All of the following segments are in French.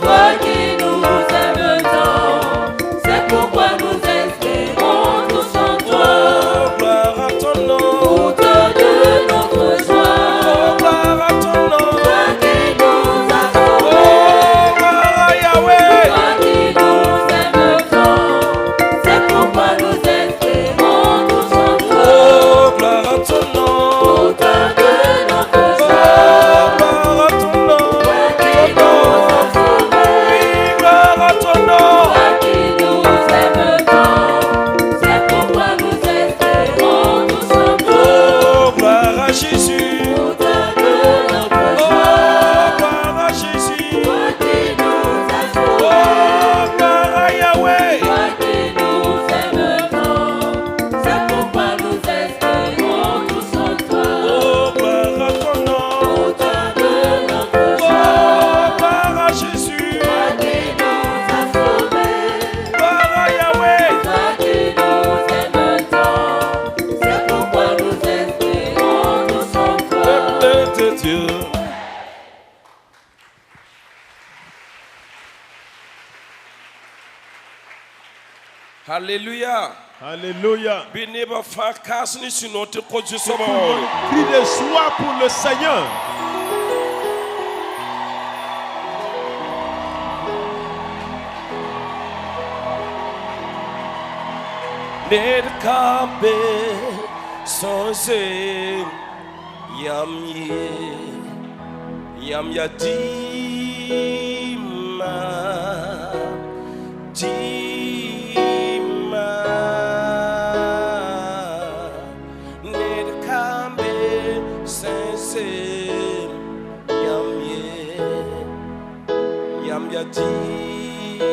Toi qui nous aimes. Alléluia. Alléluia. Crie de joie pour le Seigneur. Nedkabe sonse yamye yam yadima dima nedkabe sonse yamye yam yadima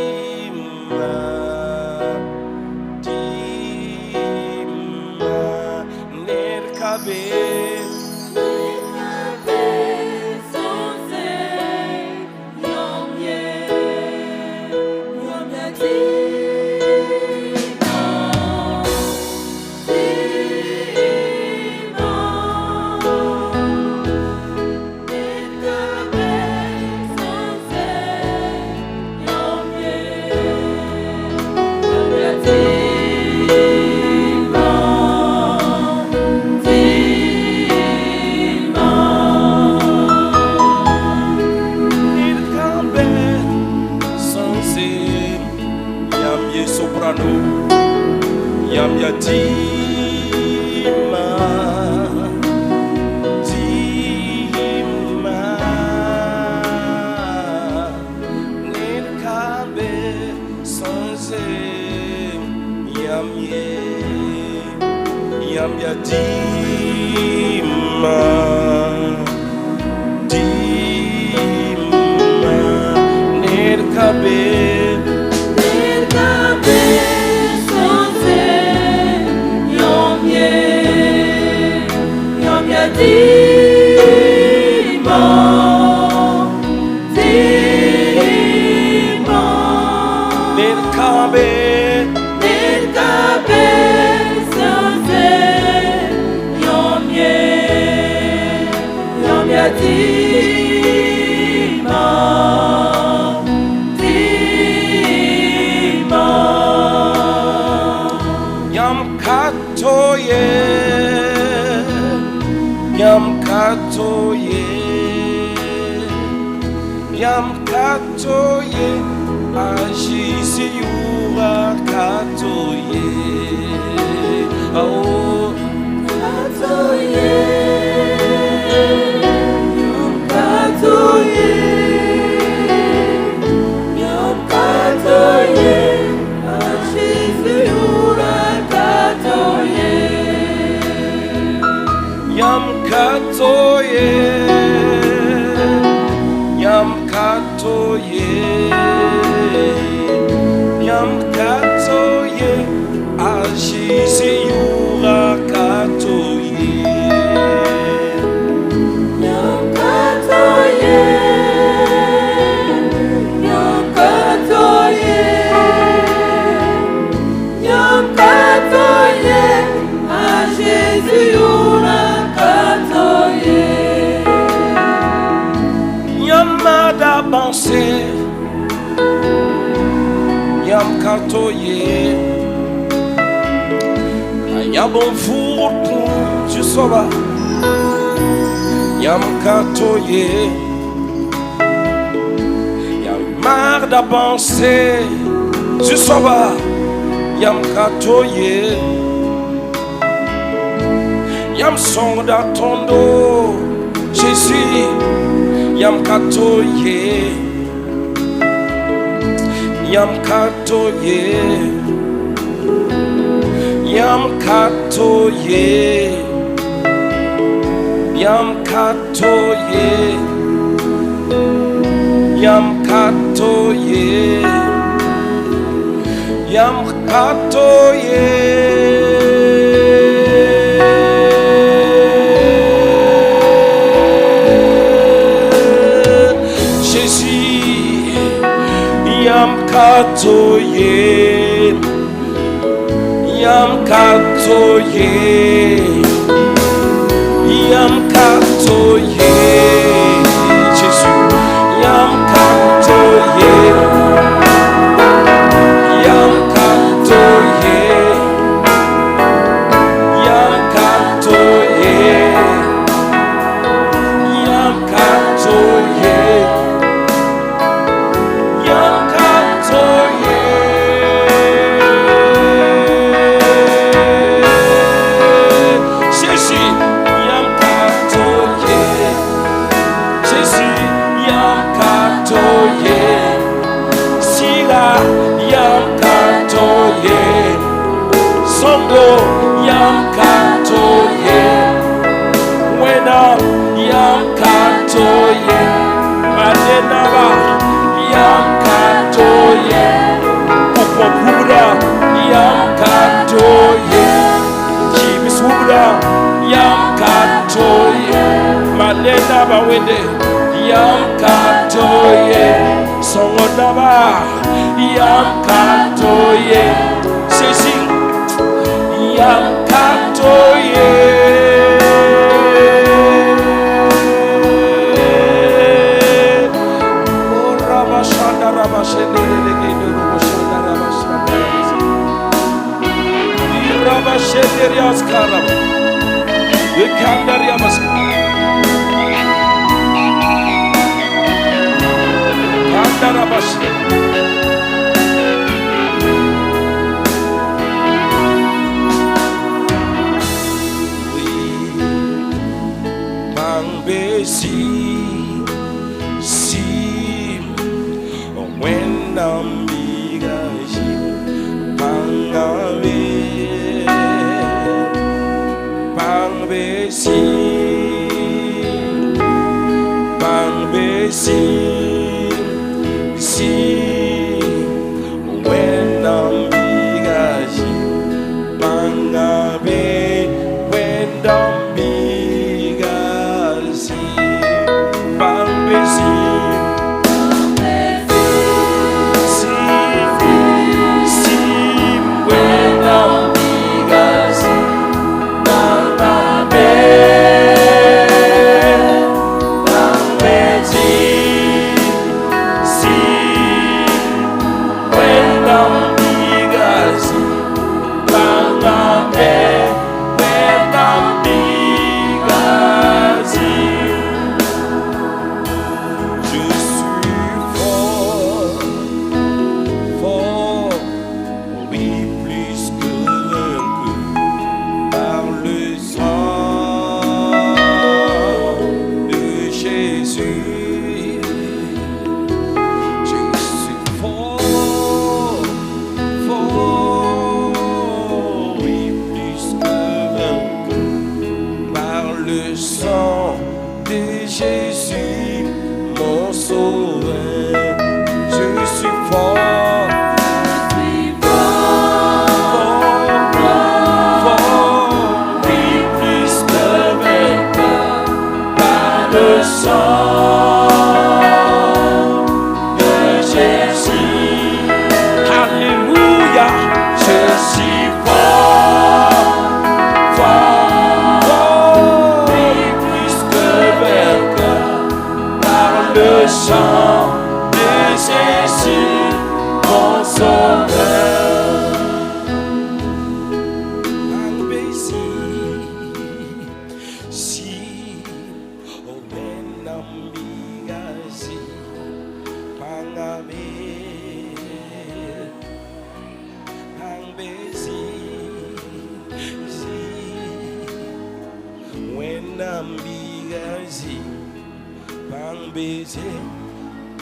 Yam yadima, dima, nedkabe sonse yam ye, yam yadima, dima, nedkabe. Dima, dima, Nedkabe, sonse, yomye, dima, dima, yam katoye. Yam katoye, agisi yura katoye, oh katoye, yom katoye, agisi yura katoye. Yam katoye, yam katoye, yam katoye, agisi yura katoye. Yam katoye, yam katoye, yam katoye, agisi yura katoye. Yamada banse, yam katoye, yabon furtu tu soba, yam katoye, yam marda banse, tu soba, yam katoye, yam sonda tondo, Jésus. Yam katoye, yam katoye, yam katoye, yam katoye, yam katoye, yam katoye. Yam katoye, yam katoye, yam katoye, Jésus, yam katoye, yam katoye. Yam Katoye. Pokwa Buddha. Yam Katoye. Jimmy Buddha. Yam Katoye. Manena Bawende. Yam Katoye. Songonaba. Yam Katoye. Sisi. Yam Katoye. Oh Rabashanda Rabashende Legendo Roboshanda Rabashanda. Rabashende Riaskara. Kandaria Maska. Kandarabashi. Si when I'm big as you si when I'm big as you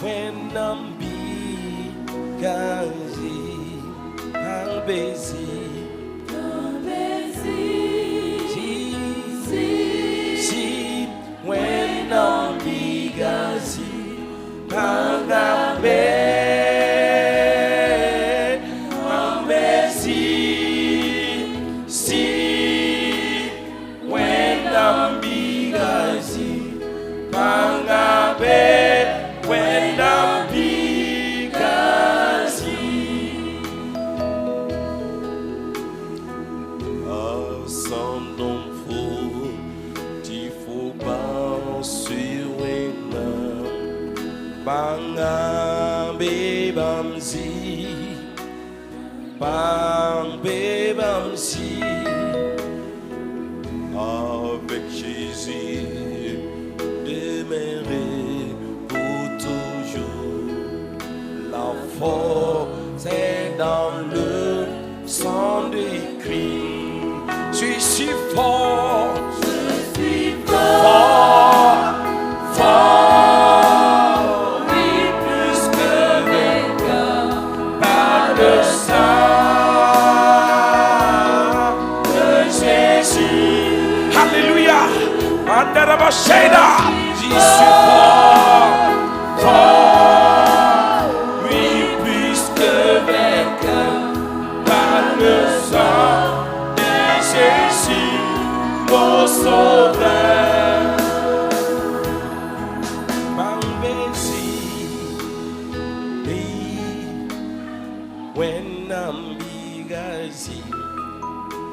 when I'm big as you Avec Jésus demeurer pour toujours. La force est dans le sang de Christ. Je suis fort, fort, fort, oui, plus que vainqueur par le sang de Jésus. Alléluia. Andarabasheda. Je suis fort, fort. when I'm big as he,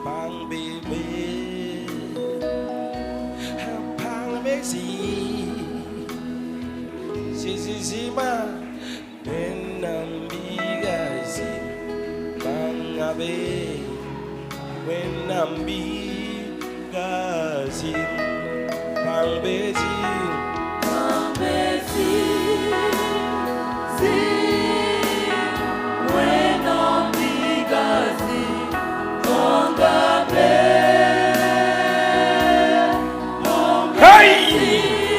bang baby, bang baby, si ma, when I'm big as he, bang baby, when I'm big as he, bang baby.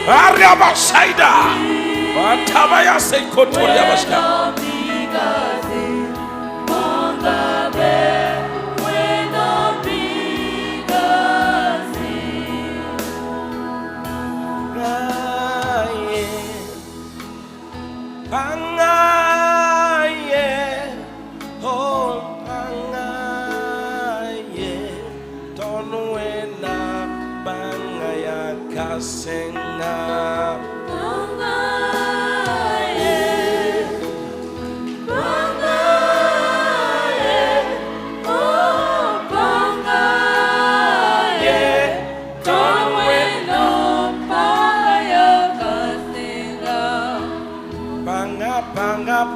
Ariabasaida, Watabaya Sekotoria Basta.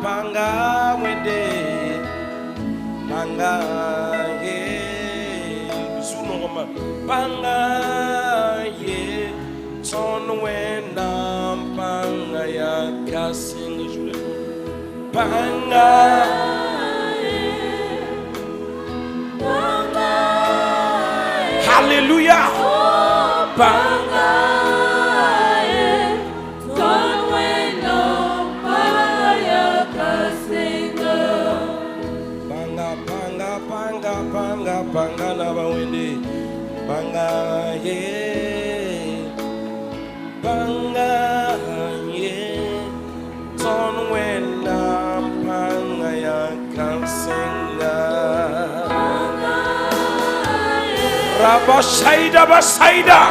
Panga wende panga ye sunoma panga ye son wenda panga ya kasing jule panga hallelujah panga Panga na bawende panga ye ton wenda panga ya kansenga Rabashaida basaida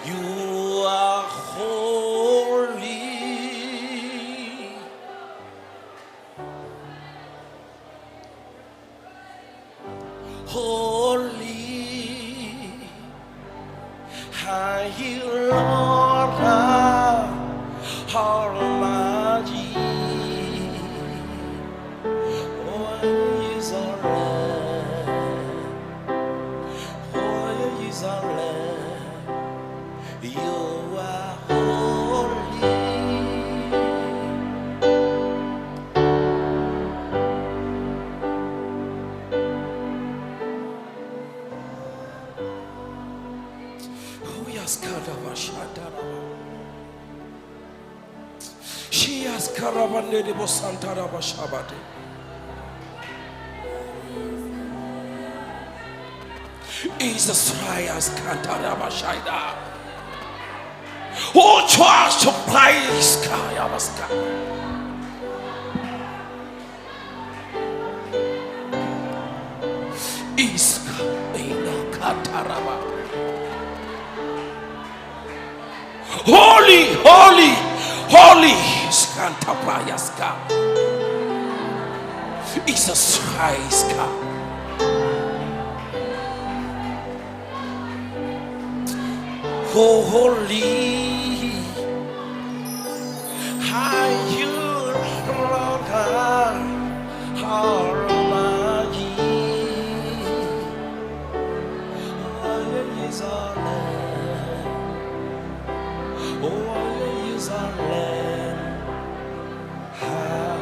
You are holy, holy, are you Lord Almighty? Oh, is our land, oh, is our land. You are holy. Oh, yes, Kadabashataraba. She has Karabande de Bosantaraba Shabate. Jesus Christ, Kantaraba Shaida. Oh, trust to praise Kayabaska. Iska Ina Kataraba. Holy, holy, holy Skantapayaska. Jesus Christ. Oh, holy. Are you Lord Almighty? Oh, is our land. Oh, is our land. Amen.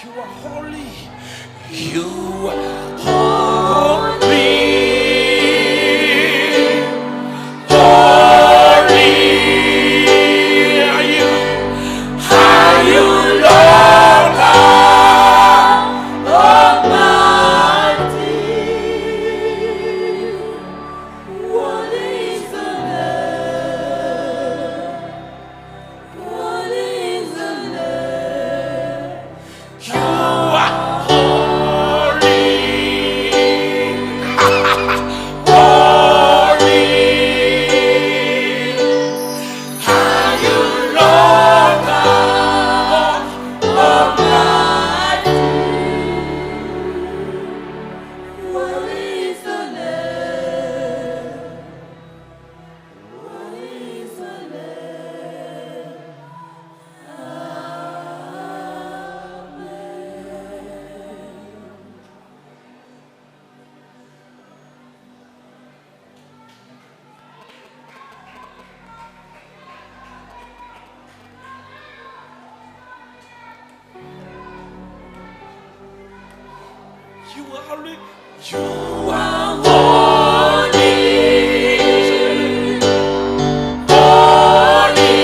You are holy. You are holy. Holy are you, Lord. You are holy. You are holy. Holy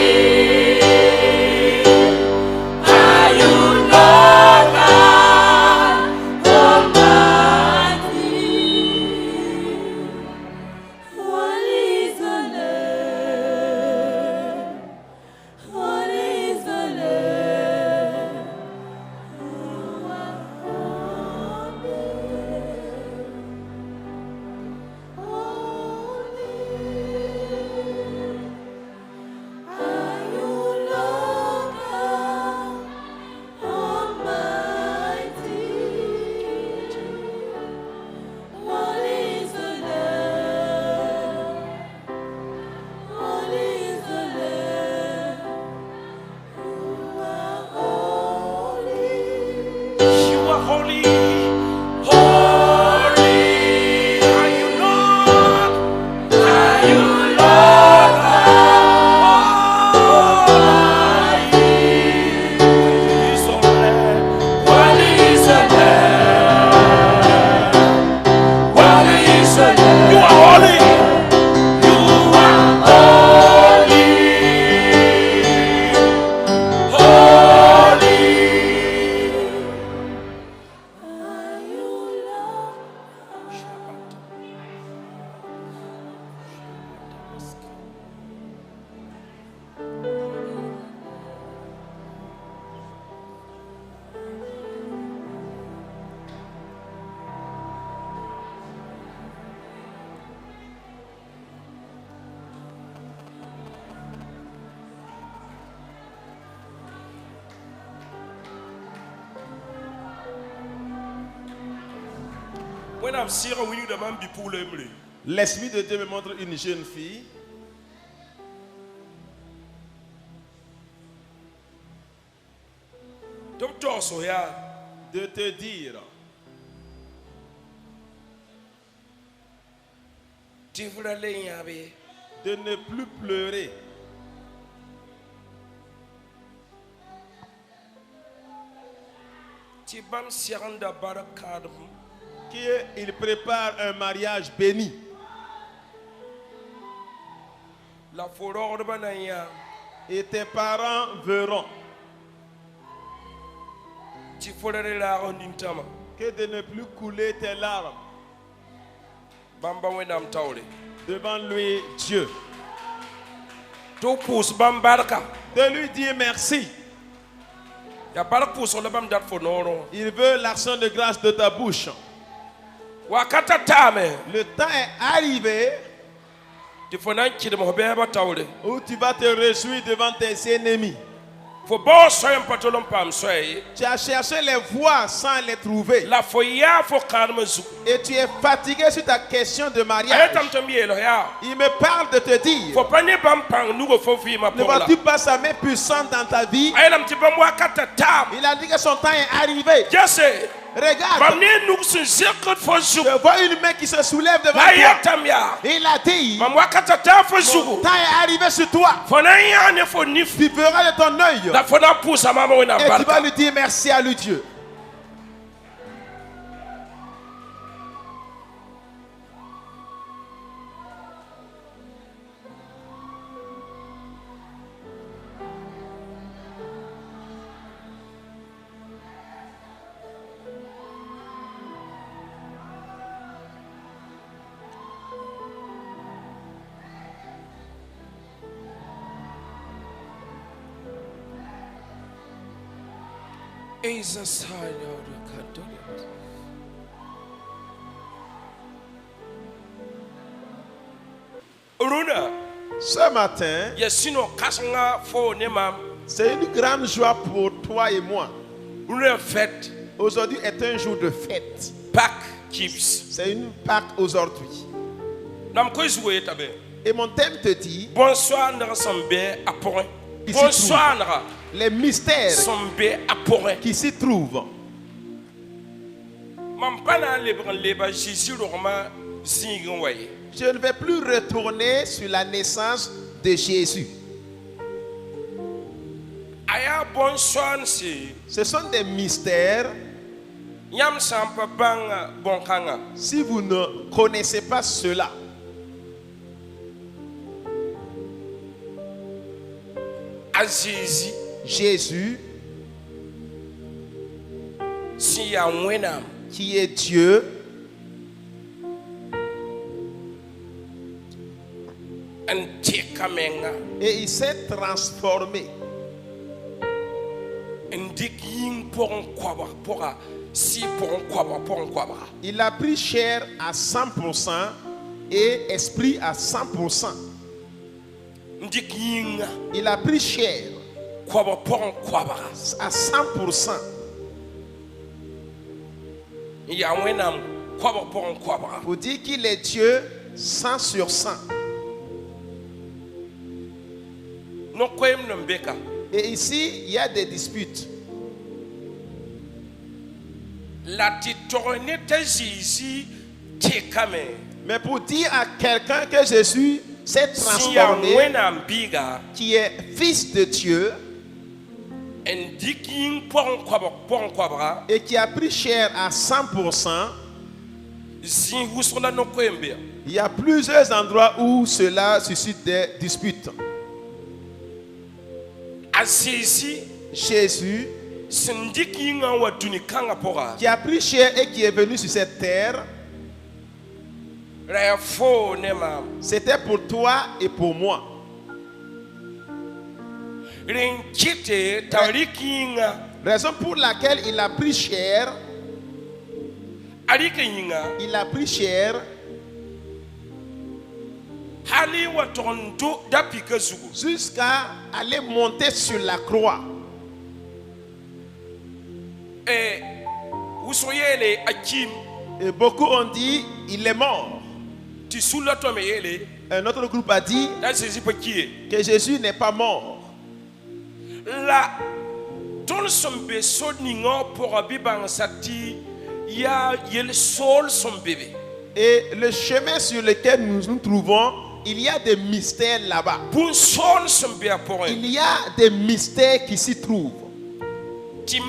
are you, Lord God Almighty. Holy is the Lamb. Holy is the Lamb. You are holy. Are you, Lord God Almighty? Holy is the Lamb. Holy is the Lamb. You are holy. You are holy. Holy are you, Lord. Are you, Lord God Almighty? Is the Lamb. Holy is the Lamb. Holy is the Lamb. You are holy. You are holy. Holy. Are you, Lord? When I'm seeing a winning the man be pour l'aimer. L'Esprit de Dieu me montre une jeune fille. Docteur Soya, De te dire, tu voulais les yabe. de ne plus pleurer. Tu bam sianda barakadum. Qu'il prépare un mariage béni. La forêt de banaya. Et tes parents verront Tu voulais la rondintama. que de ne plus couler tes larmes Bamba wenam taule. devant lui, Dieu. To pousse bam barka. De lui dire merci. Ya barak pousse le bam dat fonoro. Il veut l'action de grâce de ta bouche. Wakata tame. Le temps est arrivé Tu fonan kid mo beba taule. où tu vas te réjouir devant tes ennemis. Fo bo soyem patolom pam soye. Tu as cherché les voies sans les trouver. La foya fo karma zu. Et tu es fatigué sur ta question de mariage. Ayetam tambiye lo ya. Il me parle de te dire, Fo pani bam pang nugo fo fi ma ne pola. vois-tu pas sa main puissante dans ta vie? Ayelam ti bam wakata tam. Il a dit que son temps est arrivé. Jesse. Regarde, Bam ne nuk sun zekot fo zu. je vois une main qui se soulève devant La toi. yatam ya. Il a dit, Mam wakata ta fo mon zu. temps est arrivé sur toi. Fo na ya ne fo nif. Tu verras de ton œil. La fo na pousse mama wena Et tu vas barka. lui dire merci à lui, Dieu. Is a sign of the Catholic. Runa, Ce matin, yesino kasanga fo ne mam. c'est une grande joie pour toi et moi. Runa fête, Aujourd'hui est un jour de fête. Pâques chips. C'est une Pâque aujourd'hui. Nam ko jouer tabe. Et mon thème te dit Bonsoir nara sambe aporin. Ici Bonsoir nara les mystères sambe aporin. qui s'y trouvent. Mam pana lebran leba Jésus roma zingon waye. Je ne vais plus retourner sur la naissance de Jésus. Aya bonsoir si Ce sont des mystères Yam sampa bang bonkanga. Si vous ne connaissez pas cela, Azizi Jésus, si ya wenam. qui est Dieu, et il s'est transformé. Il a pris chair à 100% et esprit à 100%. Il a pris chair à 100%. Pour dire qu'il est Dieu 100 sur 100. Et ici, il y a des disputes. Mais pour dire à quelqu'un que Jésus s'est transformé, qui est fils de Dieu, et qui a pris chair à 100%, il y a plusieurs endroits où cela suscite des disputes. Jésus, qui a pris chair et qui est venu sur cette terre, c'était pour toi et pour moi. Raison pour laquelle il a pris chair. Il a pris chair jusqu'à aller monter sur la croix. Et beaucoup ont dit il est mort. Un autre groupe a dit que Jésus n'est pas mort. Et le chemin sur lequel nous nous trouvons, il y a des mystères là-bas. Il y a des mystères qui s'y trouvent. Et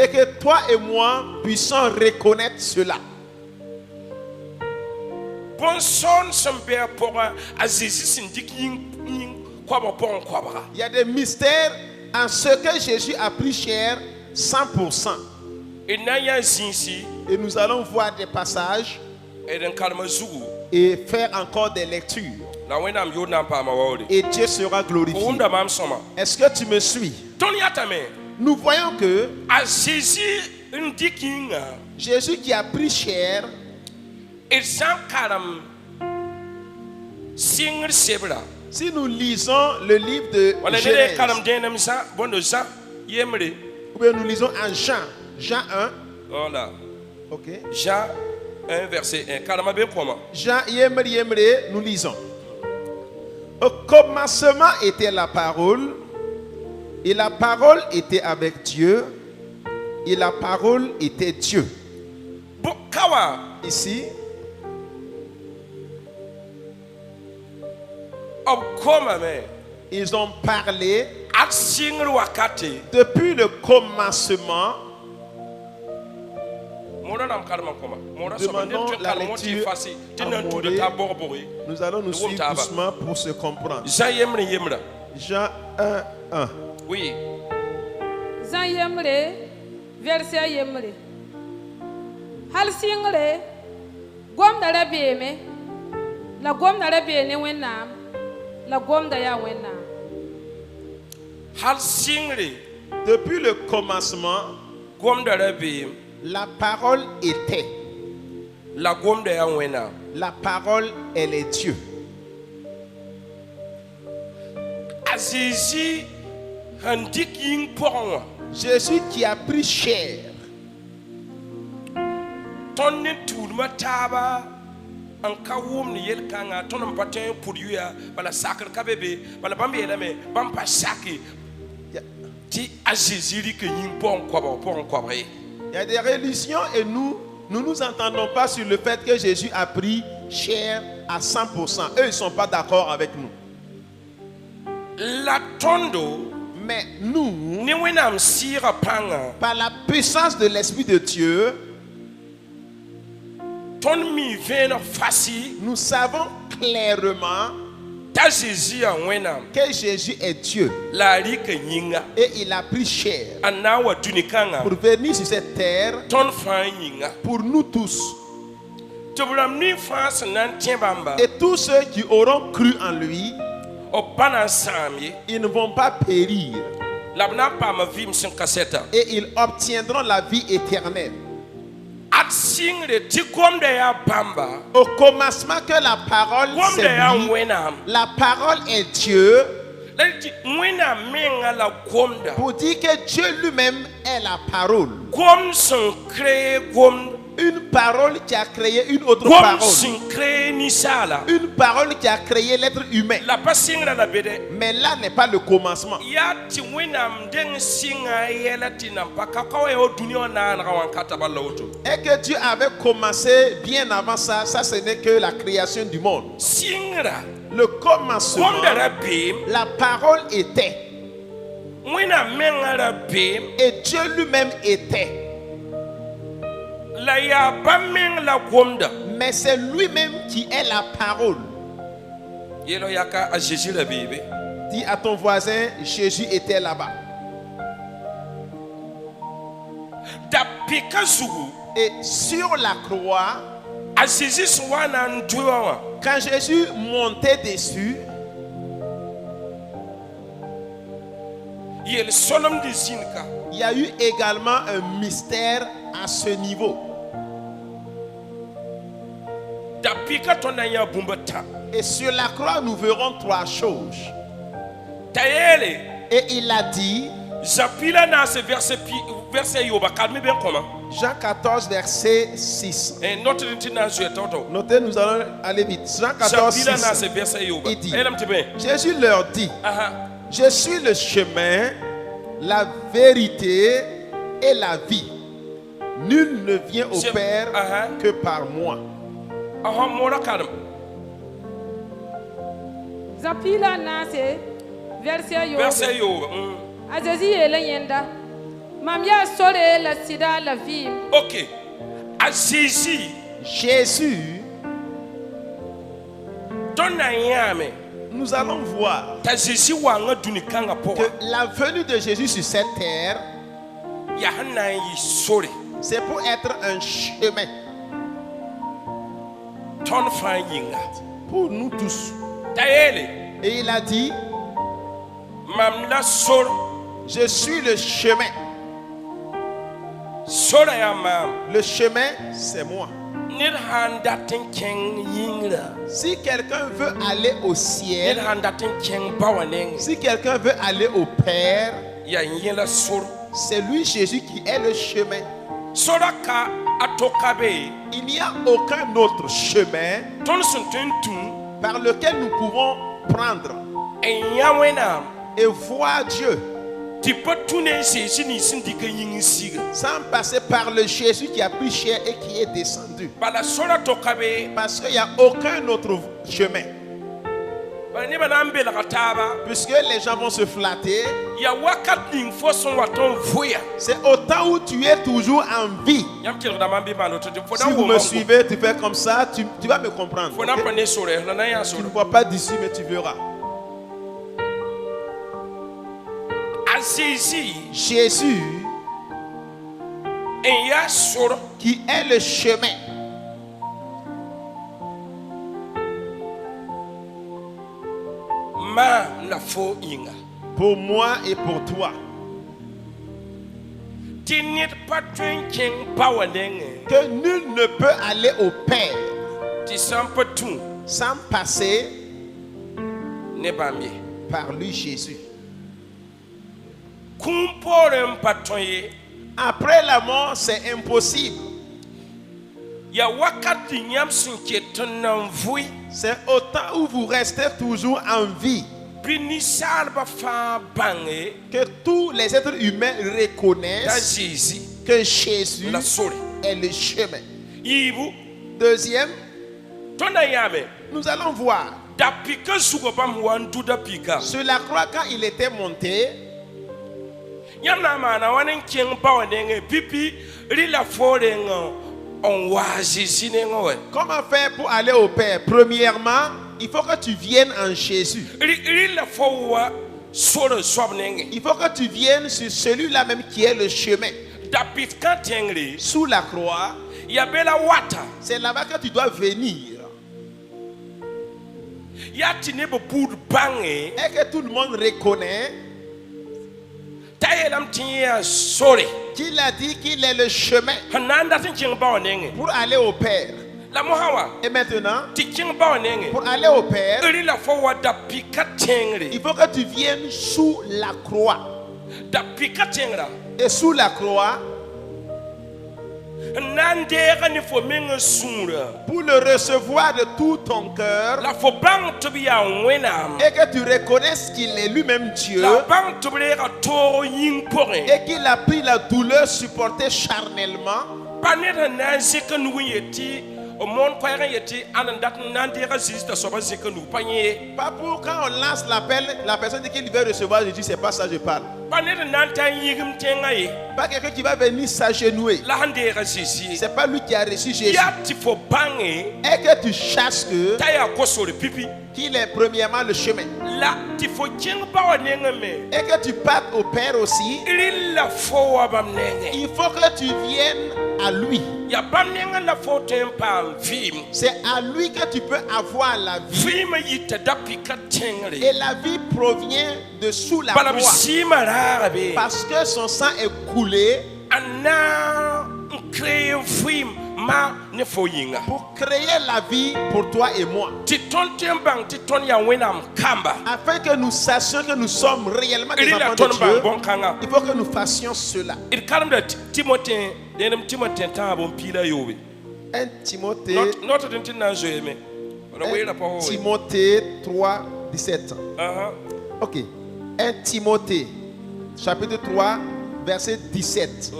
que toi et moi puissions reconnaître cela. Il y a des mystères en ce que Jésus a pris chair 100%. Et nous allons voir des passages et faire encore des lectures. Et Dieu sera glorifié. Est-ce que tu me suis? Nous voyons que Jésus qui a pris chair, si nous lisons le livre de Genèse, ou bien nous lisons en Jean 1. Voilà. Ok. Jean 1, verset 1. Jean, nous lisons. Au commencement était la parole, et la parole était avec Dieu, et la parole était Dieu. Ici, ils ont parlé depuis le commencement. Demandons la lecture à Morée. Nous allons nous suivre doucement pour se comprendre. Jean 1, 1. Oui. Jean yemre, verset yemre. Hal singre, gom da rabeme, la gom da rabene wenam, la gom da ya wenam. Hal singre, depuis le commencement, gom da rabeme. La parole était. La parole, elle est Dieu. Jésus qui a pris chair. Il y a des religions et nous ne nous entendons pas sur le fait que Jésus a pris chair à 100%. Eux, ils ne sont pas d'accord avec nous. Mais nous, par la puissance de l'Esprit de Dieu, nous savons clairement que Jésus est Dieu et il a pris chair pour venir sur cette terre pour nous tous. Et tous ceux qui auront cru en lui, ils ne vont pas périr et ils obtiendront la vie éternelle. Au commencement que la parole s'est mise, la parole est Dieu, pour dire que Dieu lui-même est la parole. Une parole qui a créé une autre parole. Une parole qui a créé l'être humain. Mais là n'est pas le commencement. Et que Dieu avait commencé bien avant ça, ça ce n'est que la création du monde. Le commencement, la parole était. Et Dieu lui-même était. Mais c'est lui-même qui est la parole. Dis à ton voisin, Jésus était là-bas. Et sur la croix, quand Jésus montait dessus, il y a eu également un mystère à ce niveau. Et sur la croix, nous verrons trois choses. Et il a dit, Jean 14, verset 6. Notez, nous allons aller vite. Jean 14, 6. Il dit, Jésus leur dit, je suis le chemin, la vérité et la vie. Nul ne vient au Père que par moi. Zapila nase verset yo. Azazi ele yenda. Mamia sole la sida la vie. OK. Jésus. Nous allons voir que la venue de Jésus sur cette terre, c'est pour être un chemin pour nous tous. Et il a dit, je suis le chemin. Le chemin, c'est moi. Si quelqu'un veut aller au ciel, si quelqu'un veut aller au Père, c'est lui Jésus qui est le chemin. Il n'y a aucun autre chemin par lequel nous pouvons prendre et voir Dieu sans passer par le Jésus qui a pris chair et qui est descendu. Parce qu'il n'y a aucun autre chemin. Puisque les gens vont se flatter, c'est au temps où tu es toujours en vie. Si vous me suivez, tu fais comme ça, tu vas me comprendre. Okay? Tu ne vois pas d'ici, mais tu verras. Jésus, qui est le chemin, pour moi et pour toi, que nul ne peut aller au Père sans passer par lui, Jésus. Après la mort, c'est impossible. C'est au temps où vous restez toujours en vie que tous les êtres humains reconnaissent que Jésus est le chemin. Deuxième, nous allons voir sur la croix quand il était monté, Comment faire pour aller au Père? Premièrement, il faut que tu viennes en Jésus. Il faut que tu viennes sur celui-là même qui est le chemin. Sous la croix, c'est là-bas que tu dois venir. Et que tout le monde reconnaît qu'il a dit qu'il est le chemin pour aller au Père. Et maintenant, pour aller au Père, il faut que tu viennes sous la croix. Et sous la croix, pour le recevoir de tout ton cœur, et que tu reconnaisses qu'il est lui-même Dieu, et qu'il a pris la douleur supportée charnellement, pas pour quand on lance l'appel, la personne dit qu'il veut recevoir Jésus, c'est pas ça je parle. Pas quelqu'un qui va venir s'agenouiller. C'est pas lui qui a reçu Jésus. Et que tu saches que qu'il est premièrement le chemin. Et que tu partes au Père aussi. Il faut que tu viennes à lui. C'est à lui que tu peux avoir la vie. Et la vie provient de sous la croix. Parce que son sang est coulé pour créer la vie pour toi et moi. Afin que nous sachions que nous sommes réellement des enfants de Dieu, il faut que nous fassions cela. 1 Timothée 3, 17. Ok. 1 Timothée, chapitre 3, verset 17.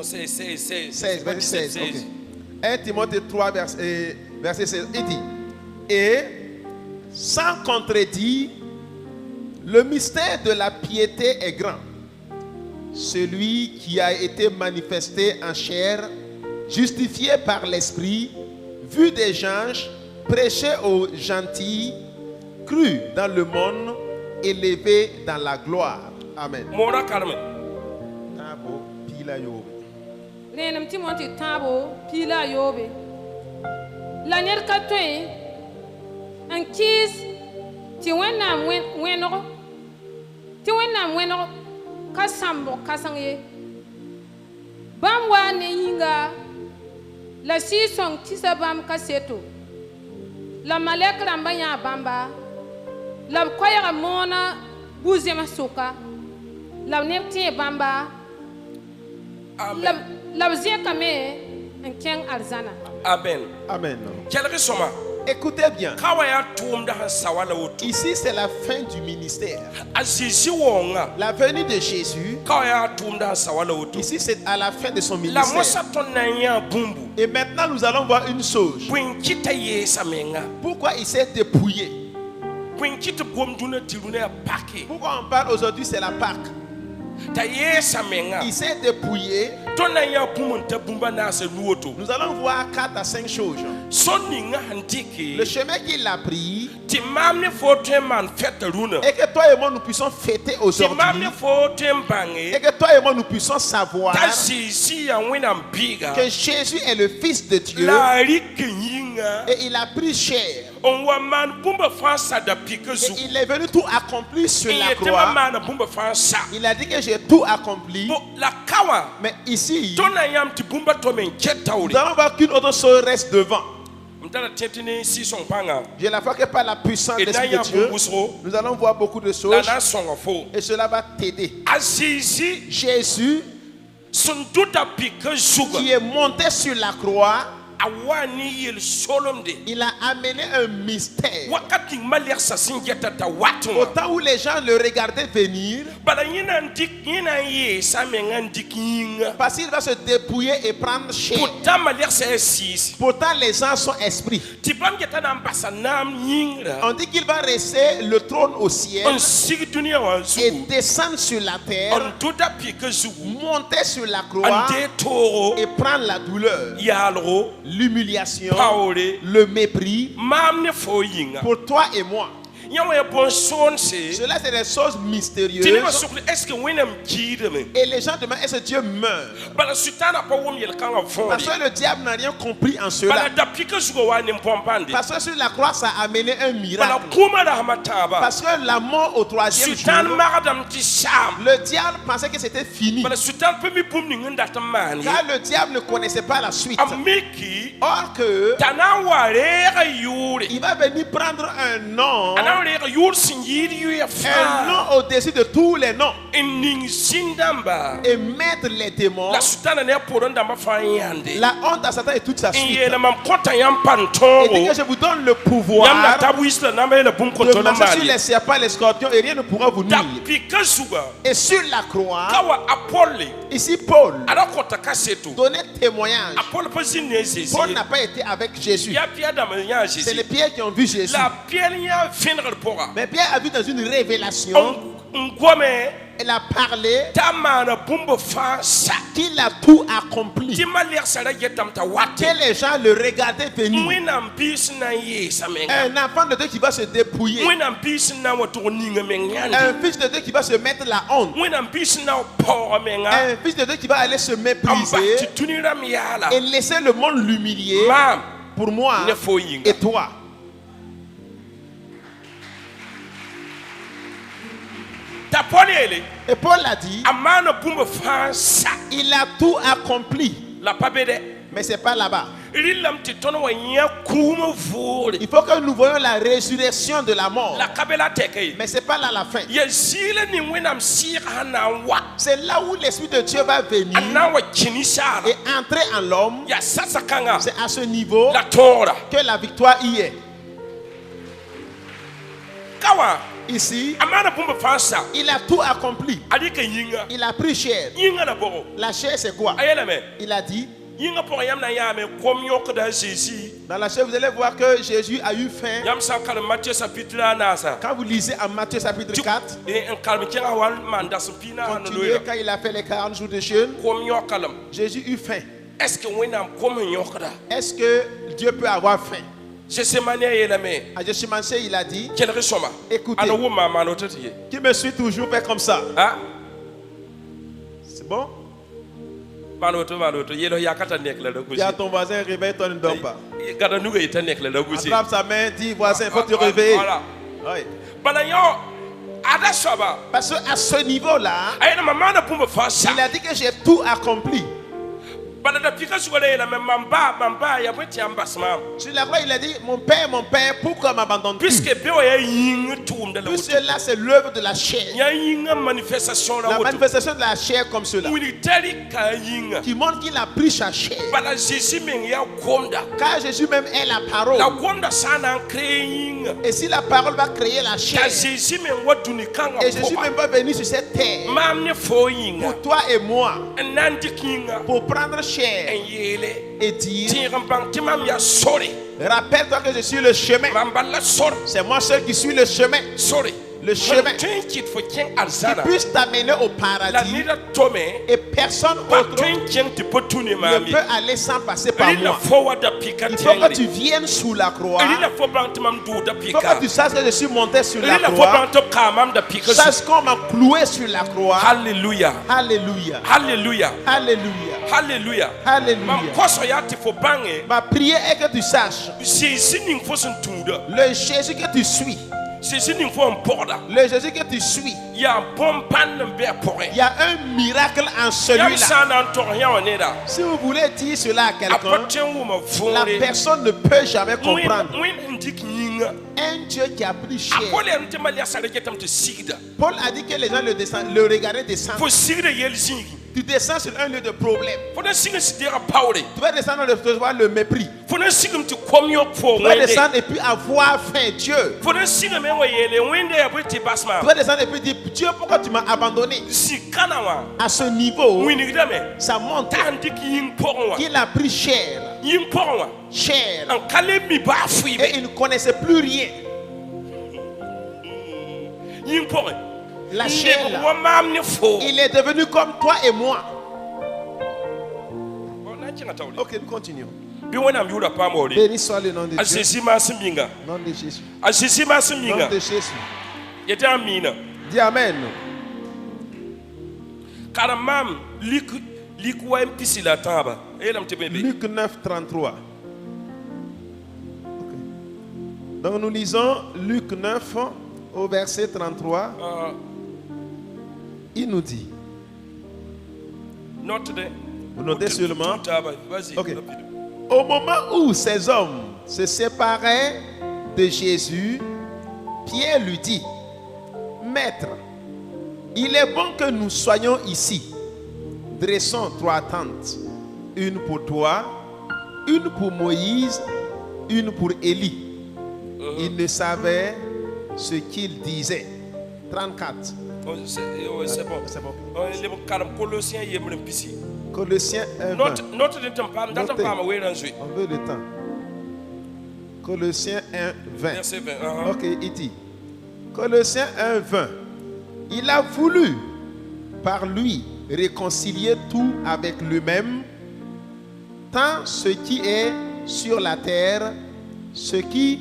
16, verset 16. Okay. 1 Timothée 3, verset 16. Il dit, et sans contredit, le mystère de la piété est grand. Celui qui a été manifesté en chair, justifié par l'Esprit, vu des anges, prêché aux gentils, cru dans le monde, élevé dans la gloire. Amen. Renam Timothy Tabo, Pila Yobe. Lanier Katwe, and kiss Tiwenam Weno, Tiwenam Weno, Kasambo, Kasange. Bamwa Neinga, la season Tisabam Kaseto, la Malek Rambaya Bamba, la Koya Mona Buzema Soka, la Nepti Bamba. Amen. Amen. Écoutez bien. Ici, c'est la fin du ministère. La venue de Jésus. Ici, c'est à la fin de son ministère. Et maintenant, nous allons voir une chose. Pourquoi il s'est dépouillé? Pourquoi on parle aujourd'hui, c'est la Pâque. Il s'est dépouillé. Nous allons voir 4 à 5 choses. Le chemin qu'il a pris, et que toi et moi nous puissions fêter aujourd'hui, et que toi et moi nous puissions savoir que Jésus est le Fils de Dieu et il a pris chair. Et il est venu tout accomplir sur la croix. Il a dit que j'ai tout accompli. Mais ici, nous allons voir qu'une autre chose reste devant. J'ai la foi que par la puissance de l'Esprit de Dieu, nous allons voir beaucoup de choses. Et cela va t'aider. Jésus, qui est monté sur la croix, Il a amené un mystère. Au temps où les gens le regardaient venir, parce qu'il va se dépouiller et prendre chair. Pourtant les gens sont esprits. On dit qu'il va rester le trône au ciel et descendre sur la terre, monter sur la croix et prendre la douleur, l'humiliation, le mépris pour toi et moi. Cela c'est des choses mystérieuses. Et les gens demandent est-ce que Dieu meurt? Parce que le diable n'a rien compris en cela. Parce que sur la croix ça a amené un miracle. Parce que la mort au troisième jour, le diable pensait que c'était fini. Car le diable ne connaissait pas la suite. Or que il va venir prendre un nom, un nom au-dessus de tous les noms, et mettre les démons, la honte à Satan et toute sa suite. Et dit que je vous donne le pouvoir de marcher sur les serpents, les scorpions, et rien ne pourra vous nuire. Et sur la croix, ici Paul donnait témoignage. Paul n'a pas été avec Jésus. C'est les Pierre qui ont vu Jésus. Mais Pierre a vu dans une révélation, elle a parlé qu'il a tout accompli, que les gens le regardaient venir. Un enfant de Dieu qui va se dépouiller, un fils de Dieu qui va se mettre la honte, un fils de Dieu qui va aller se mépriser et laisser le monde l'humilier pour moi et toi. Et Paul a dit, il a tout accompli. Mais ce n'est pas là-bas. Il faut que nous voyions la résurrection de la mort. Mais ce n'est pas là la fin. C'est là où l'Esprit de Dieu va venir et entrer en l'homme. C'est à ce niveau que la victoire y est. Ici, il a tout accompli. Il a pris chair. La chair c'est quoi? Il a dit, dans la chair vous allez voir que Jésus a eu faim. Quand vous lisez en Matthieu chapitre 4, continuez, quand il a fait les 40 jours de jeûne, Jésus eut faim. Est-ce que Dieu peut avoir faim? À Gethsemane, il a dit, écoutez, qui me suit toujours fait comme ça. C'est bon? Dis à ton voisin, réveille-toi, ne dors pas. Attrape sa main, dis voisin, il faut te réveiller. Oui. Parce qu'à ce niveau-là, il a dit que j'ai tout accompli. Sur la croix, il a dit, mon père, pourquoi m'abandonnes-tu? Puisque là, c'est l'œuvre de la chair. La manifestation de la chair comme cela, qui montre qu'il a pris sa chair. Car Jésus même est la parole. Et si la parole va créer la chair, et Jésus même va venir sur cette terre pour toi et moi, pour prendre chair et dire, rappelle-toi que je suis le chemin. C'est moi seul qui suis le chemin. Le chemin qui puisse t'amener au paradis, et personne autre ne peut aller sans passer par moi. Il faut que tu viennes sous la croix. Il faut que tu saches que je suis monté sur la croix. Sache qu'on m'a cloué sur la croix. Alléluia. Alléluia. Alléluia. Alléluia. Alléluia. Alléluia. Ma prière est que tu saches le Jésus que tu suis. Le Jésus que tu suis, il y a un miracle en celui-là. Si vous voulez dire cela à quelqu'un, la personne ne peut jamais comprendre. Un Dieu qui a pris chair. Paul a dit que les gens le regardaient descendre. tu descends sur un lieu de problème. For the sing is there a power. Tu vas descendre de recevoir le mépris. For the sing to come your for. Tu vas descendre et puis avoir faim, Dieu. For the sing me when they are pretty basma. Tu vas descendre et puis dire, Dieu, pourquoi tu m'as abandonné? Si kanawa. À ce niveau, ça montre qu'il a pris cher. Cher. Et il ne connaissait plus rien. La chair, il est devenu comme toi et moi. Ok, nous continuons. Béni soit le nom de Dieu. Nom de Jésus. Nom de Jésus. Dis Amen. Luc 9, 33. Okay. Donc nous lisons Luc 9 au verset 33. Il nous dit. Vous notez seulement. Okay. Au moment où ces hommes se séparaient de Jésus, Pierre lui dit, Maître, il est bon que nous soyons ici. Dressons 3 tentes, une pour toi, une pour Moïse, une pour Élie. Il ne savait ce qu'il disait. 34. C'est bon. Colossiens 1, 20. On veut le temps. Colossiens 1, 20. Verset 20. Ok, il dit. Colossiens 1, 20. Il a voulu, par lui, réconcilier tout avec lui-même, tant ce qui est sur la terre, ce qui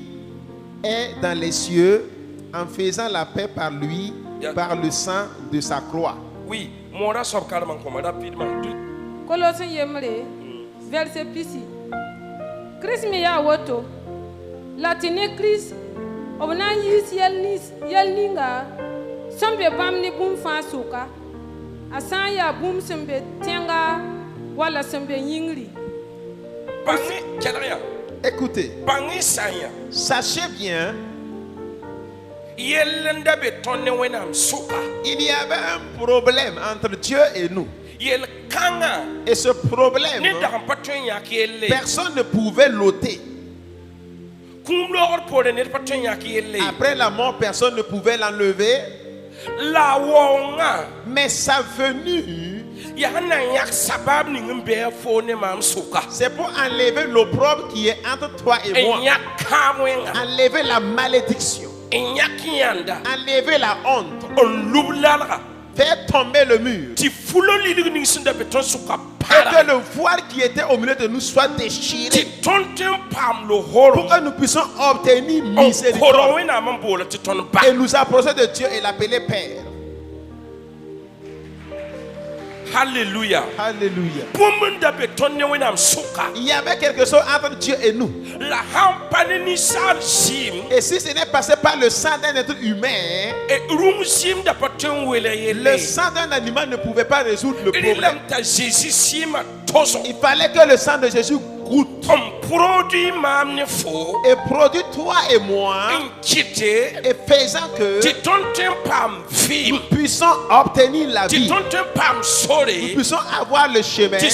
est dans les cieux, en faisant la paix par lui, par le sang de sa croix. Oui, mon rassort carrément rapidement. Colossiens yemre, verset pisi. Christ me ya woto. Latine Christ, obna yis yelninga. Sombe bamni bum fa suka. Asan ya bum sembe tenga wala sembe yingri. Écoutez, sachez bien, il y avait un problème entre Dieu et nous. Et ce problème, personne ne pouvait l'ôter. Après la mort, personne ne pouvait l'enlever. Mais sa venue, c'est pour enlever l'opprobre qui est entre toi et moi. Enlever la malédiction. Enlever la honte. Faire tomber le mur. Et que le voile qui était au milieu de nous soit déchiré. Pour que nous puissions obtenir miséricorde. Et nous approcher de Dieu et l'appeler Père. Alléluia. Alléluia. Il y avait quelque chose entre Dieu et nous. Et si ce n'est passé par le sang d'un être humain, le sang d'un animal ne pouvait pas résoudre le problème. Il fallait que le sang de Jésus goûte et produit toi et moi, et faisant que nous puissions obtenir la vie, nous puissions avoir le chemin, et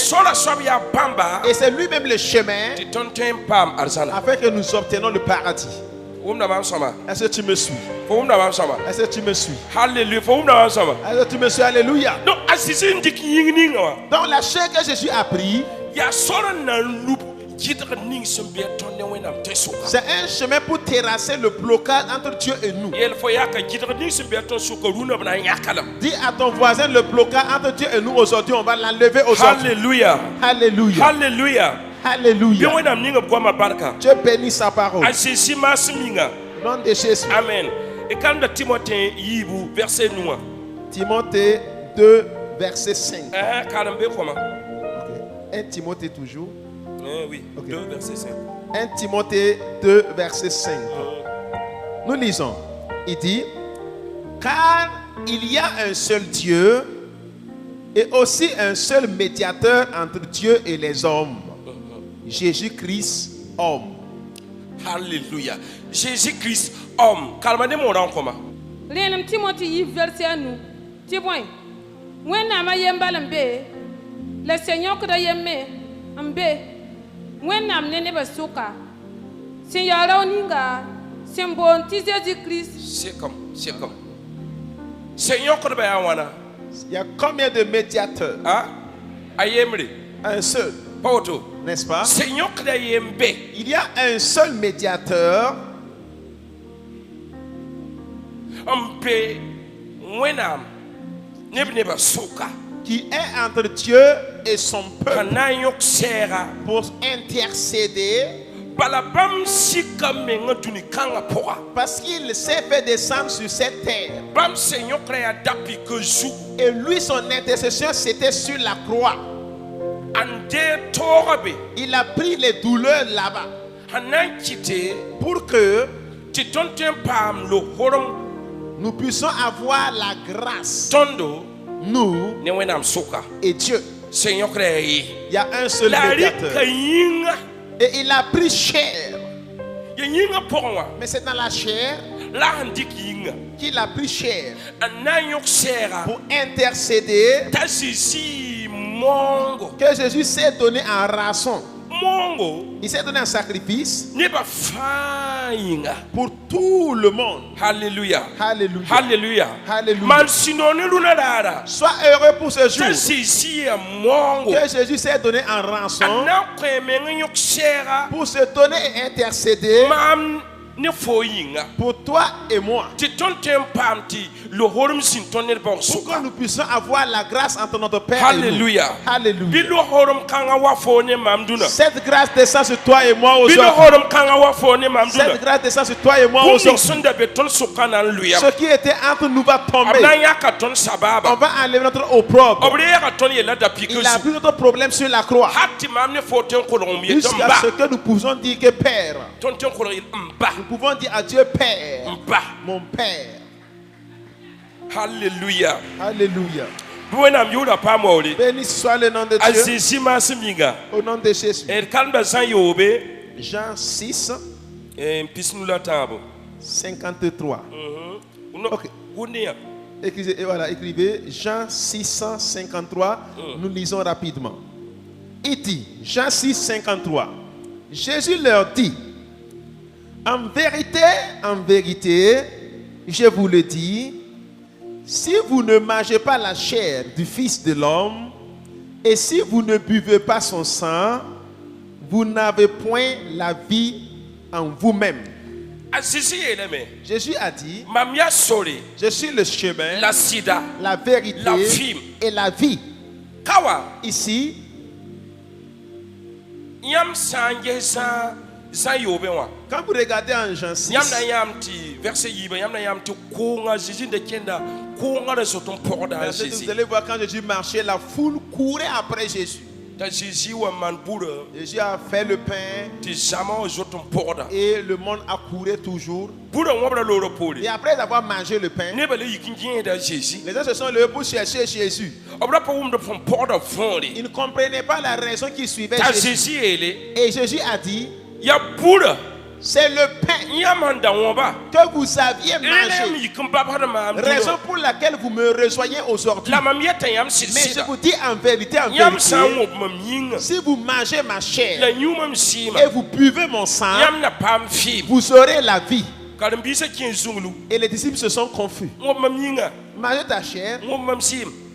c'est lui-même le chemin, afin que nous obtenions le paradis. Est-ce que tu me suis? Est-ce que tu me suis? Alléluia. Est-ce que tu me suis? Alléluia. Donc la chair que Jésus a pris, c'est un chemin pour terrasser le blocage entre Dieu et nous. Dis à ton voisin, le blocage entre Dieu et nous aujourd'hui, on va l'enlever aujourd'hui. Alléluia. Alléluia. Alléluia. Alléluia. Dieu bénit sa parole. Nom de Jésus. Amen. Et quand Timothée yibu verset nous. Timothée 2 verset 5. Okay. 1 Timothée toujours. Oui, okay. 2 verset 5. 1 Timothée 2 verset 5. Nous lisons. Il dit, car il y a un seul Dieu et aussi un seul médiateur entre Dieu et les hommes. Jésus-Christ, homme. Alléluia. Jésus-Christ, homme. Calmez mon nom comment? Lenam Timothée verset nous. Tiboin. wẽnnaam a yembal n be la sẽn yõkda yemme n be wẽnnaam ne nebã sʋka sẽn yaa rao ninga sẽn boond tɩ Jésus-Christ. Sekam. Seigneur, il y a combien de médiateurs? Un seul. N'est-ce pas? Il y a un seul médiateur. Qui est entre Dieu et son peuple pour intercéder. Parce qu'il s'est fait descendre sur cette terre. Et lui, son intercession, c'était sur la croix. Il a pris les douleurs là-bas. Pour que nous puissions avoir la grâce. Nous et Dieu. Il y a un seul médiateur. Et il a pris chair. Mais c'est dans la chair qu'il a pris chair pour intercéder. Que Jésus s'est donné en rançon. Il s'est donné un sacrifice pour tout le monde. Alléluia. Alléluia. Alléluia. Alléluia. Sois heureux pour ce jour. Que Jésus s'est donné en rançon pour se donner et intercéder pour toi et moi. Pour que nous puissions avoir la grâce entre notre Père Alléluia. et nous. Alléluia. Cette grâce descend sur toi et moi aujourd'hui. Cette grâce descend sur toi et moi aujourd'hui. Ce qui était entre nous va tomber. On va enlever notre opprobre. Il a pris notre problème sur la croix. Jusqu'à ce que nous pouvons dire que Père. Nous pouvons dire à Dieu Père. Mon Père. Alléluia. Alléluia. Béni soit le nom de Dieu. Au nom de Jésus. Jean 6, 53. Okay. Écrivez, voilà, écrivez Jean 653. Nous lisons rapidement. Il dit, Jean 6, 53. Jésus leur dit, en vérité, je vous le dis, si vous ne mangez pas la chair du Fils de l'homme, et si vous ne buvez pas son sang, vous n'avez point la vie en vous-même. Jésus a dit, je suis le chemin, la vérité et la vie. Ici, quand vous regardez en Jean 6, vous allez voir quand Jésus marchait, la foule courait après Jésus. Jésus a fait le pain et le monde a couru toujours. Et après avoir mangé le pain, les gens se sont levés pour chercher Jésus. Ils ne comprenaient pas la raison qui suivait Jésus. Et Jésus a dit, c'est le pain que vous aviez mangé. Raison pour laquelle vous me rejoignez aujourd'hui. Mais je vous dis en vérité, si vous mangez ma chair et vous buvez mon sang, vous aurez la vie. Et les disciples se sont confus. Manger ta chair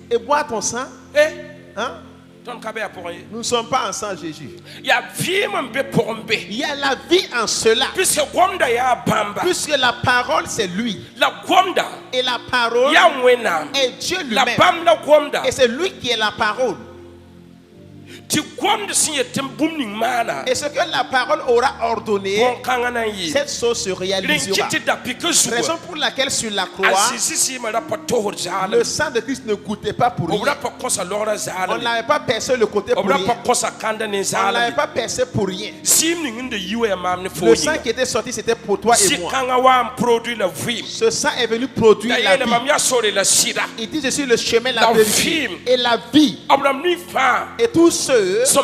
et boire ton sang. Hein? Nous ne sommes pas ensemble, Jésus. Il y a la vie en cela. Puisque la parole, c'est lui. Et la parole est Dieu lui-même. Et c'est lui qui est la parole. Et ce que la parole aura ordonné, cette chose se réalisera. Raison pour laquelle sur la croix, le sang de Christ ne coûtait pas pour rien. On n'avait pas percé le côté pour rien. On n'avait pas percé pour rien. Le sang qui était sorti, c'était pour toi et moi. Ce sang est venu produire la vie. Il dit, je suis le chemin, la vérité et la vie. Et tous ceux ceux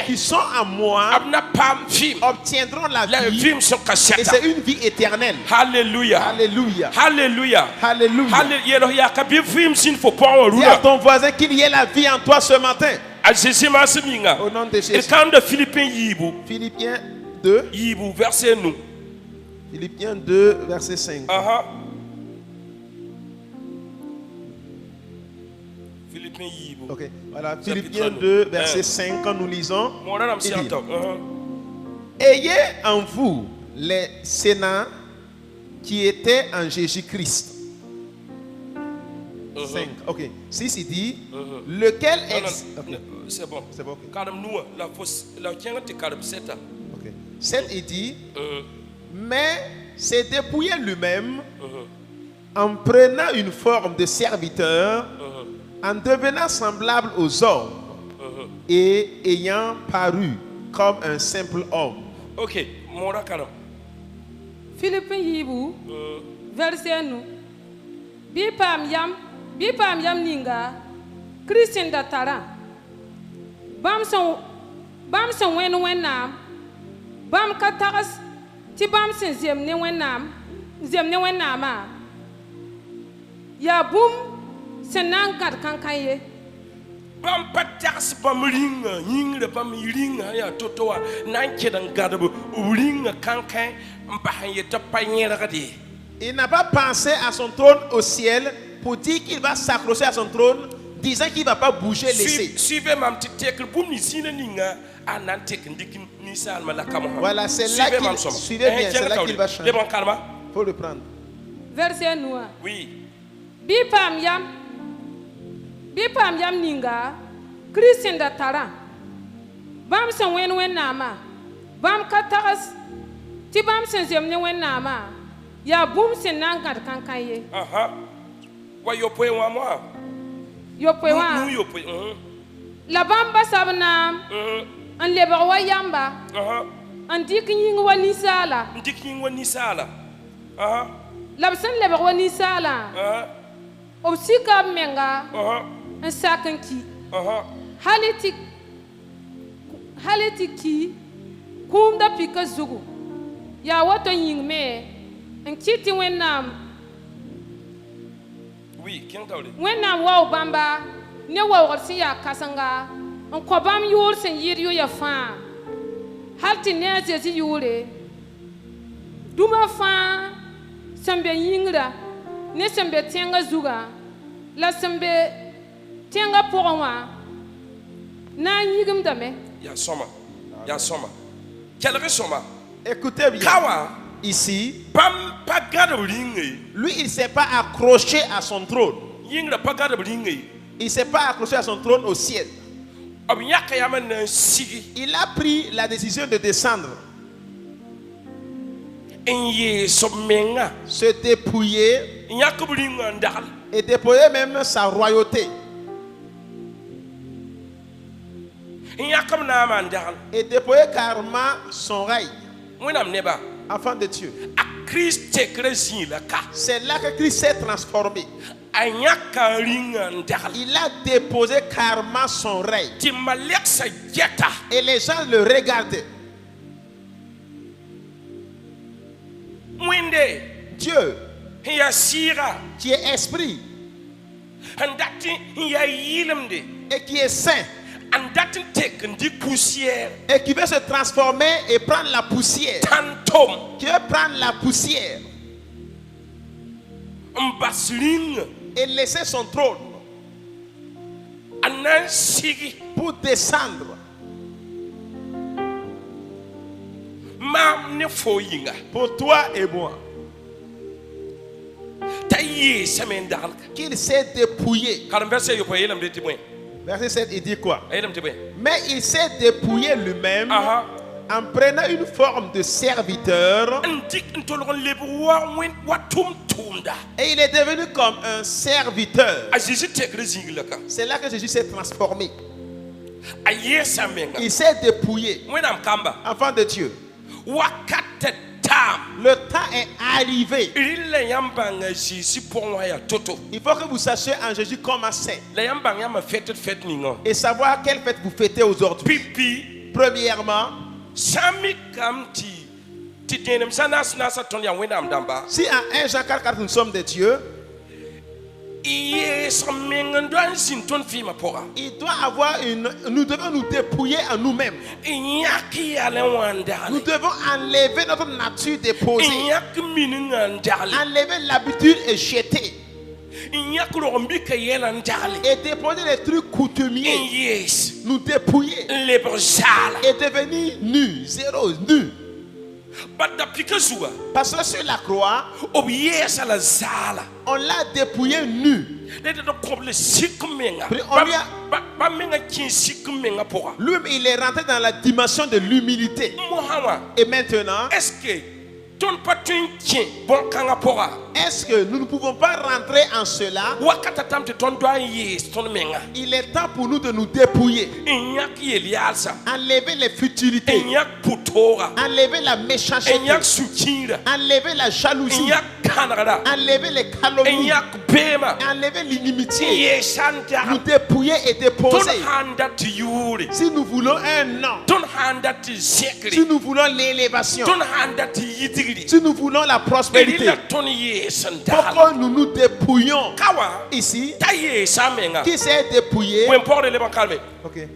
qui sont en moi obtiendront la vie. Et c'est une vie éternelle. Alléluia. Alléluia. Alléluia. Alléluia. Dis Dis à ton voisin qu'il y ait la vie en toi ce matin. Au nom de Jésus. Philippiens 2. Philippiens 2, verset 5. Ok, voilà. Philippiens 2, verset 5, quand nous lisons. Il dit, ayez en vous les sénats qui étaient en Jésus-Christ. 5. Ok. 6, il dit, lequel est. C'est bon. C'est bon. Ok. 7, il dit, mais s'est dépouillé lui-même en prenant une forme de serviteur, en devenant semblable aux hommes et ayant paru comme un simple homme. Ok. Philippe Yibu, verset nous. Bipam yam ninga, Christian datara. Bam son wenam, bam kataras, ti bam sen zem ne wenama. Ya boom, senang kat kankaye. Bam patas bam ringa, ying bam ringa ya totoa, nankedan gadabo, ringa kankai, mbahaye tapanyera gadi. Il n'a pas pensé à son trône au ciel pour dire qu'il va s'accrocher à son trône, disant qu'il ne va pas bouger, laisser. Voilà, c'est là qu'il suivez bien, c'est là qu'il va changer. Il faut le prendre. Verset noir. Oui. Bipam yam ninga, Christian datara. Bam son wen nama. Bam kataras. Ti bam sen zem ne wen nama. Ya boom sen nangat kankaye. Wa yo point wa moi. Yo point wa. Yo point. La bamba sabna. An leba wa yamba. An dikin wa nisala. Dikin wa nisala. Labsan leba wa nisala. Obsika menga. An sakanki. Halitiki. Kumda pika zugu. Ya wato ying me. En kiti wenam. Oui, qui entendait? Wenam wa bamba ne wa warsi ya kasanga. En kobam yur sen yiriyo ya fa. Halti ne zezi yure. Duma fa sembe yingra. Ne sembe tenga zuga. La sembe tenga poronwa. Na yigum dame. Ya soma. Ya soma. Quel soma? Écoutez bien. Kawa. Ici, lui, il ne s'est pas accroché à son trône. Il ne s'est pas accroché à son trône au ciel. Il a pris la décision de descendre. Se dépouiller et dépouiller même sa royauté. Et dépouiller carrément son règne. Enfant de Dieu. C'est là que Christ s'est transformé. Il a déposé carrément son règne. Et les gens le regardaient. Dieu, qui est esprit et qui est saint, et qui veut se transformer et prendre la poussière, qui veut prendre la poussière et laisser son trône pour descendre. Pour toi et moi, qu'il s'est dépouillé. Verset 7, il dit quoi? Mais il s'est dépouillé lui-même en prenant une forme de serviteur. Et il est devenu comme un serviteur. C'est là que Jésus s'est transformé. Il s'est dépouillé. Enfant de Dieu. Le temps est arrivé. Il faut que vous sachiez en Jésus comment c'est. Et savoir quelle fête vous fêtez aujourd'hui. Premièrement, si en 1 Jean 4 nous sommes des dieux, il doit avoir nous devons nous dépouiller en nous-mêmes. Nous devons enlever notre nature déposée, enlever l'habitude et jeter, et déposer les trucs coutumiers, nous dépouiller et devenir nus, zéro, nus. Parce que sur la croix, on l'a dépouillé nu. Lui, il est rentré dans la dimension de l'humilité. Et maintenant, est-ce que nous ne pouvons pas rentrer en cela? Il est temps pour nous de nous dépouiller, enlever les futilités, enlever la méchanceté, enlever la jalousie, enlever les calomnies, enlever l'inimitié, nous dépouiller et déposer. Si nous voulons un nom, si nous voulons l'élévation, si nous voulons la prospérité, pourquoi nous nous dépouillons ici? Qui s'est dépouillé? Okay.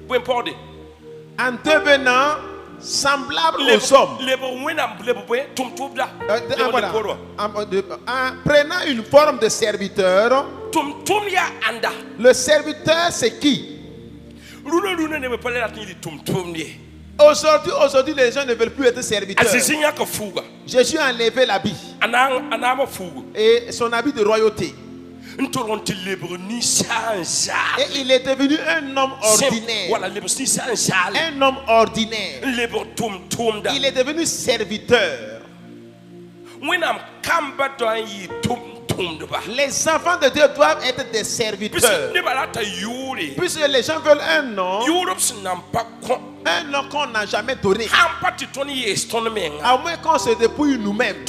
En devenant semblable aux hommes. En prenant une forme de serviteur. Le serviteur, c'est qui? Aujourd'hui, les gens ne veulent plus être serviteurs. Jésus a enlevé l'habit et son habit de royauté. Et il est devenu un homme ordinaire. Un homme ordinaire. Il est devenu serviteur. Les enfants de Dieu doivent être des serviteurs. Puisque les gens veulent un nom qu'on n'a jamais donné. À moins qu'on se dépouille nous-mêmes.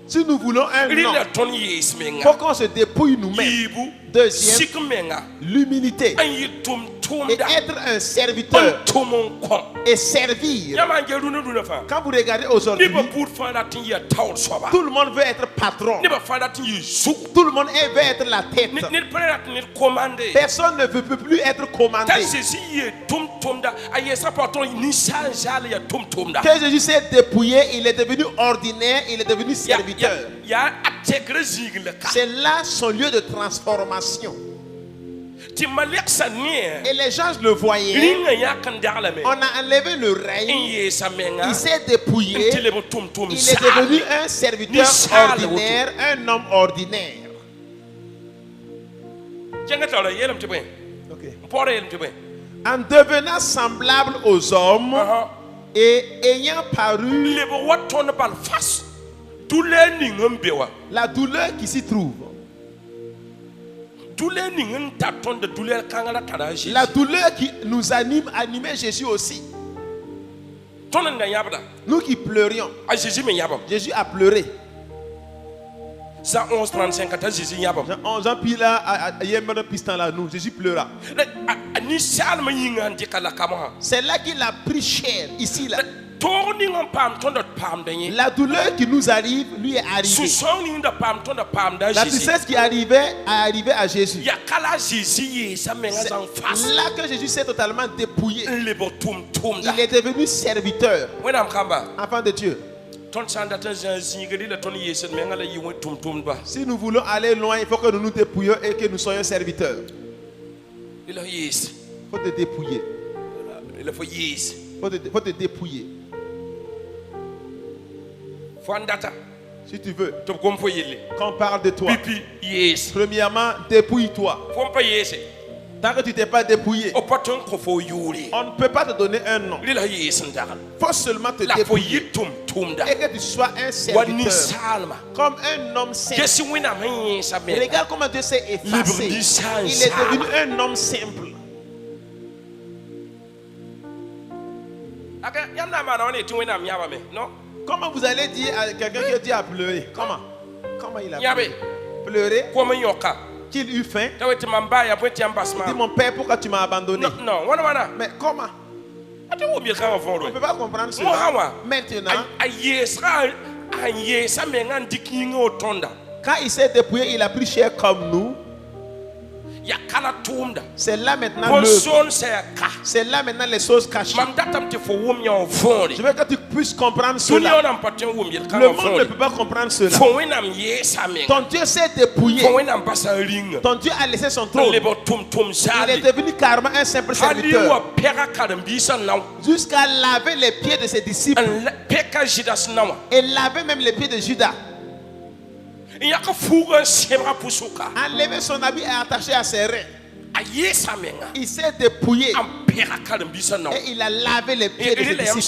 Si nous voulons un nom, il faut qu'on se dépouille nous-mêmes. Deuxième, l'humilité. Et être un serviteur et servir. Quand vous regardez aujourd'hui, tout le monde veut être patron. Tout le monde veut être la tête. Personne ne veut plus être commandé. Que Jésus s'est dépouillé, il est devenu ordinaire, il est devenu serviteur. C'est là son lieu de transformation. Et les gens le voyaient. On a enlevé le règne. Il s'est dépouillé. Il est devenu un serviteur ordinaire, un homme ordinaire. En devenant semblable aux hommes et ayant paru la douleur qui s'y trouve. La douleur qui nous animait Jésus aussi. Nous qui pleurions, Jésus a pleuré. Jean 11, puis là, il y a un piston là, nous, Jésus pleura. C'est là qu'il a pris chair, ici là. La douleur qui nous arrive, lui est arrivée. La tristesse qui arrivait à Jésus. C'est là que Jésus s'est totalement dépouillé. Il est devenu serviteur. Enfant de Dieu. Si nous voulons aller loin, il faut que nous nous dépouillions et que nous soyons serviteurs. Il faut te dépouiller. Il faut te dépouiller. Si tu veux qu'on parle de toi, premièrement, dépouille-toi. Tant que tu ne t'es pas dépouillé, on ne peut pas te donner un nom. Il faut seulement te dépouiller et que tu sois un serviteur, comme un homme simple. Regarde comment Dieu s'est effacé. Il est devenu un homme simple. Comment vous allez dire à quelqu'un qui dit à pleurer? Comment il a pleuré? Qu'il eut faim. Il dit mon père, pourquoi tu m'as abandonné? Non. Mais comment? On ne peut pas comprendre cela. Maintenant, quand il s'est dépouillé, il a pris chair comme nous. C'est là maintenant c'est là maintenant les choses cachées. Je veux que tu puisses comprendre cela. Le monde ne peut pas comprendre cela. Ton Dieu s'est dépouillé. Ton Dieu a laissé son trône. Il est devenu carrément un simple serviteur. Jusqu'à laver les pieds de ses disciples. Et laver même les pieds de Judas. Enlever son habit et attaché à ses reins. Il s'est dépouillé. Et il a lavé les pieds de ses disciples.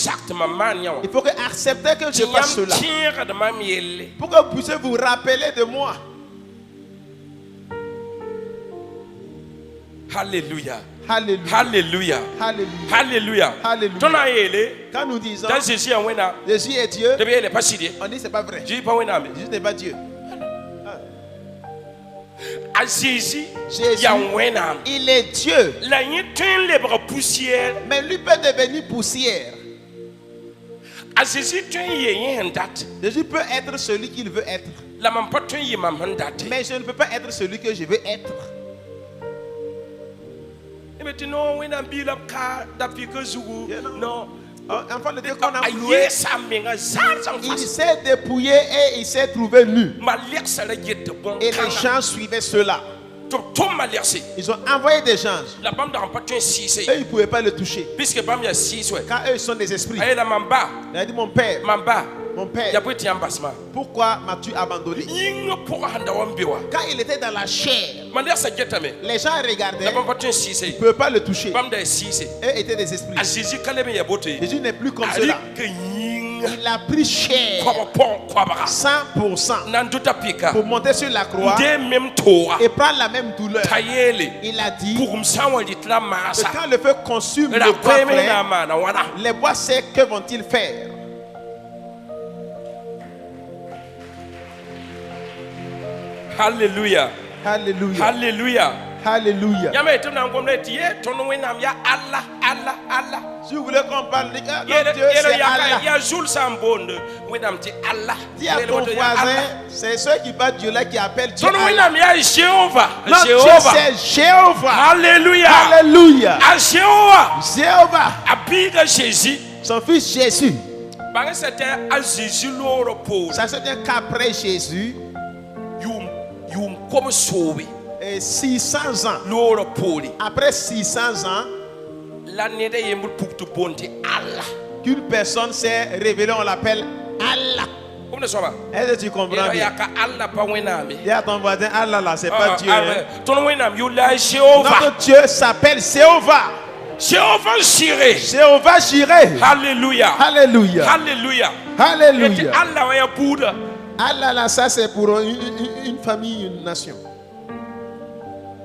Il faut accepter que je fasse cela. Pour que vous puissiez vous rappeler de moi. Alléluia. Alléluia. Alléluia. Alléluia. Alléluia. Quand nous disons Jésus est Dieu, on dit c'est pas vrai. Jésus n'est pas Dieu. Jésus, il est Dieu. Mais lui peut devenir poussière. Jésus peut être celui qu'il veut être. Mais je ne peux pas être celui que je veux être. Enfant de Dieu qu'on a loué, il s'est dépouillé et il s'est trouvé nu. Et les gens suivaient cela. Ils ont envoyé des gens. Et ils ne pouvaient pas le toucher. Car eux ils sont des esprits. Il a dit mon père, pourquoi m'as-tu abandonné? Quand il était dans la chair, les gens regardaient. Ils ne pouvaient pas le toucher. Eux étaient des esprits. Jésus n'est plus comme cela. Il a pris chair 100% pour monter sur la croix et prendre la même douleur. Il a dit que quand le feu consume le bois frais, les bois secs, que vont-ils faire? Alléluia. Alléluia. Alléluia. Alléluia. Si vous voulez qu'on parle de Dieu, c'est Allah. Dis à ton voisin, c'est ceux qui battent Dieu là qui appellent Dieu Allah. Notre Dieu c'est Jéhovah. Alléluia. Alléluia. Jéhovah. Jésus. Son fils Jésus. Ça c'était qu'après Jésus, et 600 ans. Après 600 ans, qu'une personne s'est révélée, on l'appelle Allah. Est-ce que tu comprends bien? Dis à ton voisin, Allah là, c'est pas Dieu. Notre Dieu s'appelle Jéhovah. Jéhovah Jireh. Jéhovah Jireh. Alléluia. Alléluia. Alléluia. Alléluia. Allah là, ça c'est pour une famille, une nation.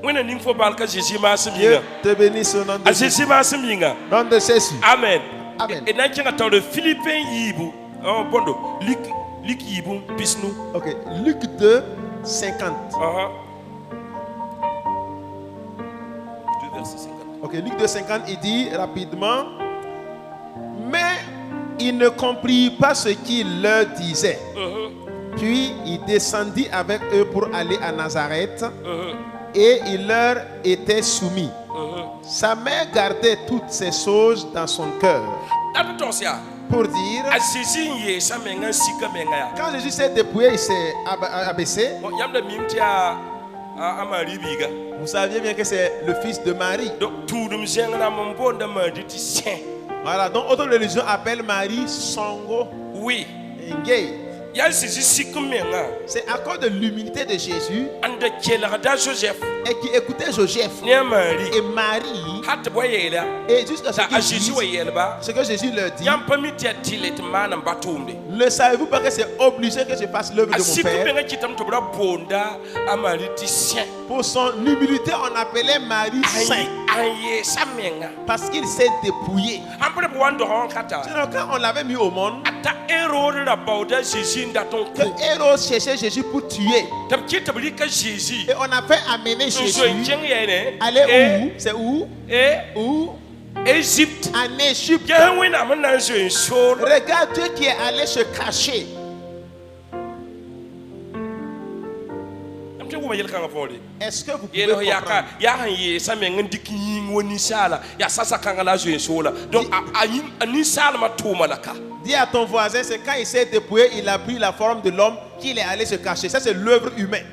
Dieu te bénisse au nom de Jésus. Nom de Jésus. Amen. Amen. Et dans le Philippiens Yibu, Luc Yibu, Pisnou. Ok, Luc 2, 50. Ok, Luc 2, 50, il dit rapidement, mais il ne comprit pas ce qu'il leur disait. Puis il descendit avec eux pour aller à Nazareth. Et il leur était soumis. Sa mère gardait toutes ces choses dans son cœur. Pour dire, quand Jésus s'est dépouillé, il s'est abaissé. Vous saviez bien que c'est le fils de Marie. Voilà, donc autre religion appelle Marie Songo. Oui. Ngé. C'est à cause de l'humilité de Jésus et qui écoutait Joseph et Marie et jusqu'à ce que Jésus leur dit. Ne savez-vous pas que c'est obligé que je fasse l'œuvre de mon Père? Pour son humilité, on appelait Marie sainte. Parce qu'il s'est dépouillé. Sinon, quand on l'avait mis au monde, que Hérode cherchait Jésus pour tuer. Et on a fait amener Jésus. Aller où? C'est où? Où? Égypte. En Égypte. Regarde Dieu qui est allé se cacher. Est-ce que vous pouvez comprendre? Dis à ton voisin, c'est quand il s'est dépouillé, il a pris la forme de l'homme qu'il est allé se cacher. Ça, c'est l'œuvre humaine.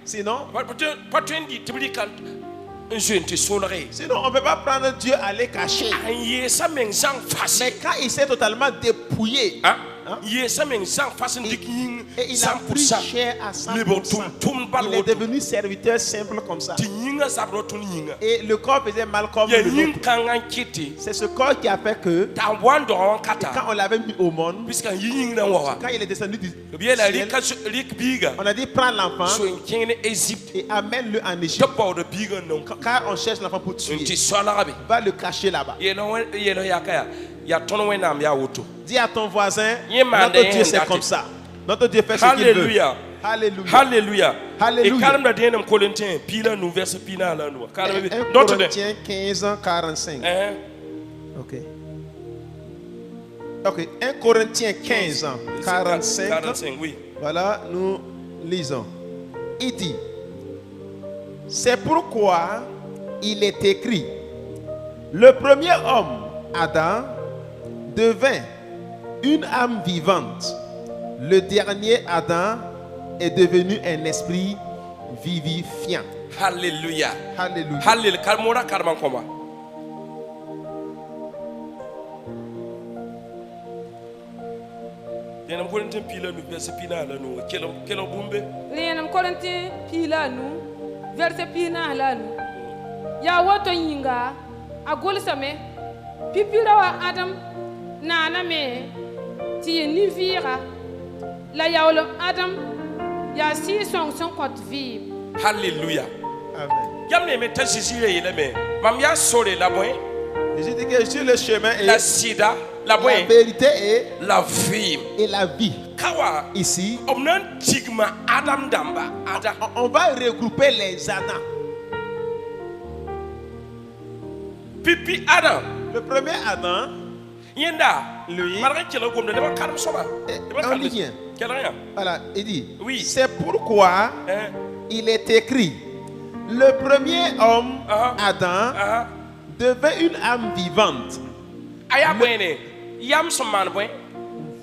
Sinon, on ne peut pas prendre Dieu à aller cacher. Mais quand il s'est totalement dépouillé, et il a pris chair à 100%. Il est devenu serviteur simple comme ça. Et le corps faisait mal comme le nôtre. C'est ce corps qui a fait que quand on l'avait mis au monde, quand il est descendu du ciel, on a dit prends l'enfant et amène-le en Égypte. Car on cherche l'enfant pour tuer. Va le cacher là-bas. Dis à ton voisin, notre Dieu c'est comme ça. Notre Dieu fait ce qu'il veut. Alléluia. Alléluia. Alléluia. Et Corinthiens 15, 45. Ok. Ok. 1 Corinthiens 15, 45. Oui. Voilà, nous lisons. Il dit, c'est pourquoi il est écrit, le premier homme, Adam, devint une âme vivante. Le dernier Adam est devenu un esprit vivifiant. Alléluia. Alléluia. Alléluia. Yenam Corinthiens pila nu verset pina la nu kelo bumbe. Yenam Corinthiens pila nu verset pina la nu. Ya woto yinga agol same pipira wa Adam na na me ti ni vira la yaolo Adam ya si son kot vive. Alléluia. Amen. Yamne me tajisire yeleme. Mam ya sore la boy. Jésus dit que sur le chemin et la sida la boy. La vérité est la vie et la vie. Kawa ici omnan tigma Adam damba Adam. On va regrouper les Adam. Pipi Adam. Le premier Adam, Yenda, lui, on dit bien. Voilà, il dit, oui. C'est pourquoi il est écrit, le premier homme, Adam, devint une âme vivante.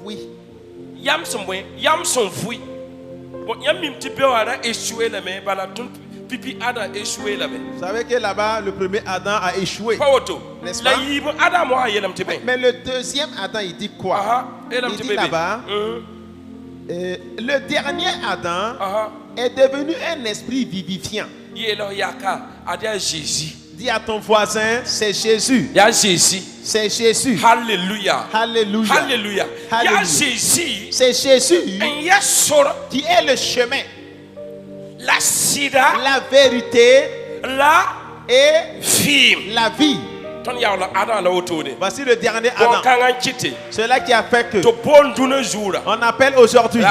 Oui. Vous savez que là-bas, le premier Adam a échoué. N'est-ce pas? Mais le deuxième Adam, il dit quoi? Il dit là-bas, le dernier Adam est devenu un esprit vivifiant. Dis à ton voisin, c'est Jésus. C'est Jésus. Alléluia. Alléluia. Alléluia. C'est Jésus qui est le chemin, la sida, la vérité, et la vie. Voici le dernier Adam. Celui qui a fait que on appelle aujourd'hui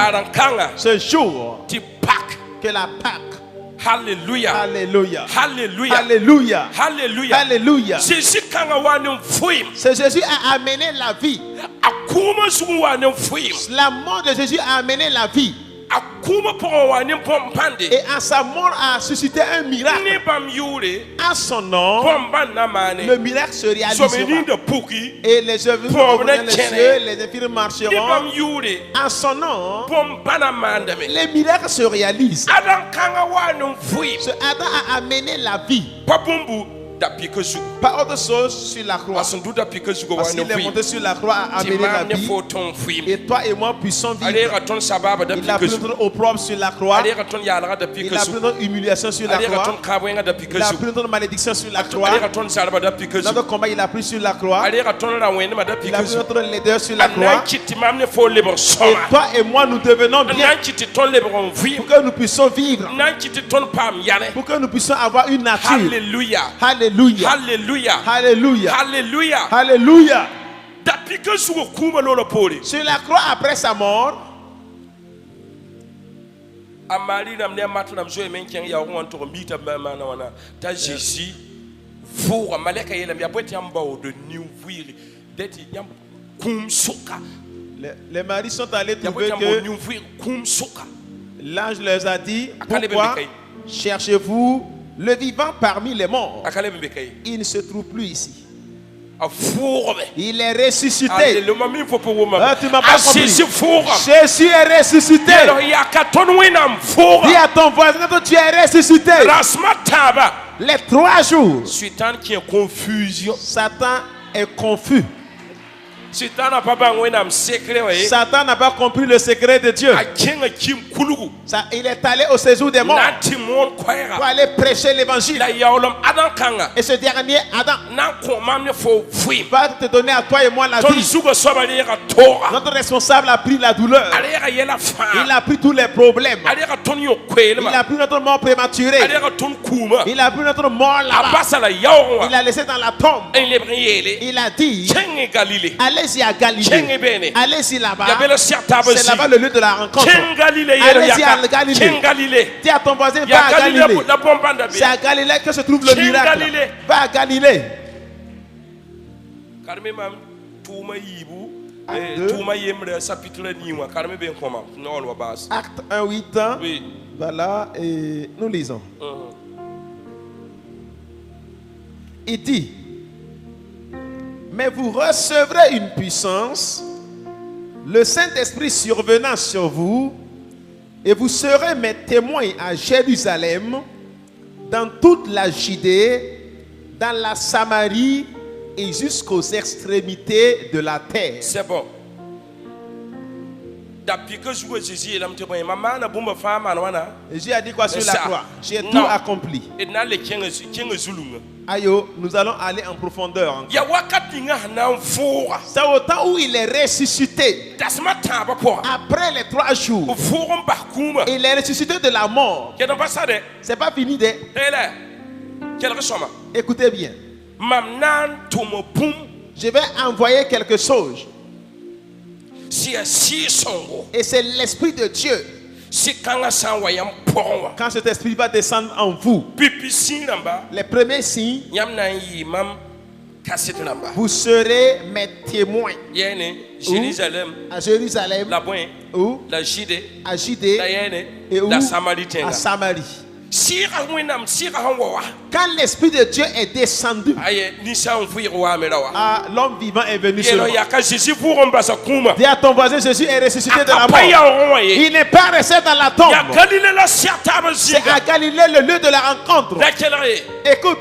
ce jour que la Pâque. Alléluia. Alléluia. Alléluia. Alléluia. Alléluia. Alléluia. C'est Jésus a amené la vie. La mort de Jésus a amené la vie. Et à sa mort a suscité un miracle. À son nom, le miracle se réalisera. Et les œuvres ouvriront les cieux, les infirmes marcheront. À son nom, les miracles se réalisent. Ce Adam a amené la vie. Pas autre chose sur la croix. Parce qu'il est monté sur la croix à amener la vie. Et toi et moi puissons vivre. Il a pris notre opprobre sur la croix. Il a pris notre humiliation sur la croix. Il a pris notre malédiction sur la croix. Notre combat, il a pris sur la croix. Il a pris notre laideur sur la croix. Et toi et moi, nous devenons bien pour que nous puissions vivre. Pour que nous puissions avoir une nature. Alléluia. Alléluia. Alléluia. Alléluia. Alléluia. Alléluia. Sur la croix après sa mort, les maris sont allés trouver que l'ange leur a dit, pourquoi cherchez-vous le vivant parmi les morts? Il ne se trouve plus ici. Il est ressuscité. Tu m'as pas compris. Jésus est ressuscité. Dis à ton voisin que tu es ressuscité. Les 3 jours, Satan est confus. Satan n'a pas compris le secret de Dieu. Il est allé au séjour des morts pour aller prêcher l'évangile. Et ce dernier, Adam, va te donner à toi et moi la vie. Notre responsable a pris la douleur. Il a pris tous les problèmes. Il a pris notre mort prématurée. Il a pris notre mort là-bas. Il a laissé dans la tombe. Il a dit, allez-y à Galilée. Allez-y là-bas. C'est là-bas le lieu de la rencontre. Allez-y à Galilée. Dis à ton voisin, va à Galilée. C'est à Galilée que se trouve le miracle. Va à Galilée. Acte 1, 8 ans. Voilà, et nous lisons. Il dit, mais vous recevrez une puissance, le Saint-Esprit survenant sur vous, et vous serez mes témoins à Jérusalem, dans toute la Judée, dans la Samarie et jusqu'aux extrémités de la terre. C'est bon. Jésus a dit quoi sur la croix? J'ai tout accompli. Ayo, nous allons aller en profondeur. C'est au temps où il est ressuscité. Après les 3 jours, il est ressuscité de la mort. C'est pas fini de. Écoutez bien. Je vais envoyer quelque chose. Et c'est l'Esprit de Dieu. Quand cet esprit va descendre en vous, les premiers signes, vous serez mes témoins. À Jérusalem, à Judée et à Samarie. Quand l'Esprit de Dieu est descendu, l'homme vivant est venu sur lui. Dis à ton voisin, Jésus est ressuscité de la mort. Il n'est pas resté dans la tombe. C'est à Galilée le lieu de la rencontre. Écoute,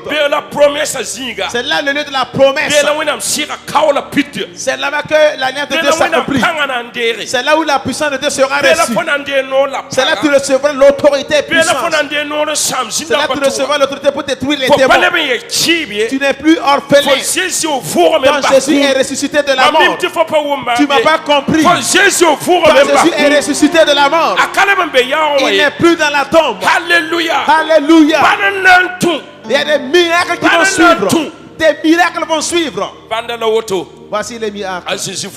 c'est là le lieu de la promesse. C'est là-bas que l'alliance de Dieu s'accomplit. C'est là où la puissance de Dieu sera reçue. C'est là que tu recevras l'autorité puissante. C'est là que tu recevras l'autorité pour détruire les démons. Tu n'es plus orphelin. Quand Jésus est ressuscité de la mort, tu ne m'as pas compris. Quand Jésus est ressuscité de la mort, il n'est plus dans la tombe. Alléluia. Alléluia. Il y a des miracles qui vont suivre. Des miracles vont suivre. Voici les miracles. Jésus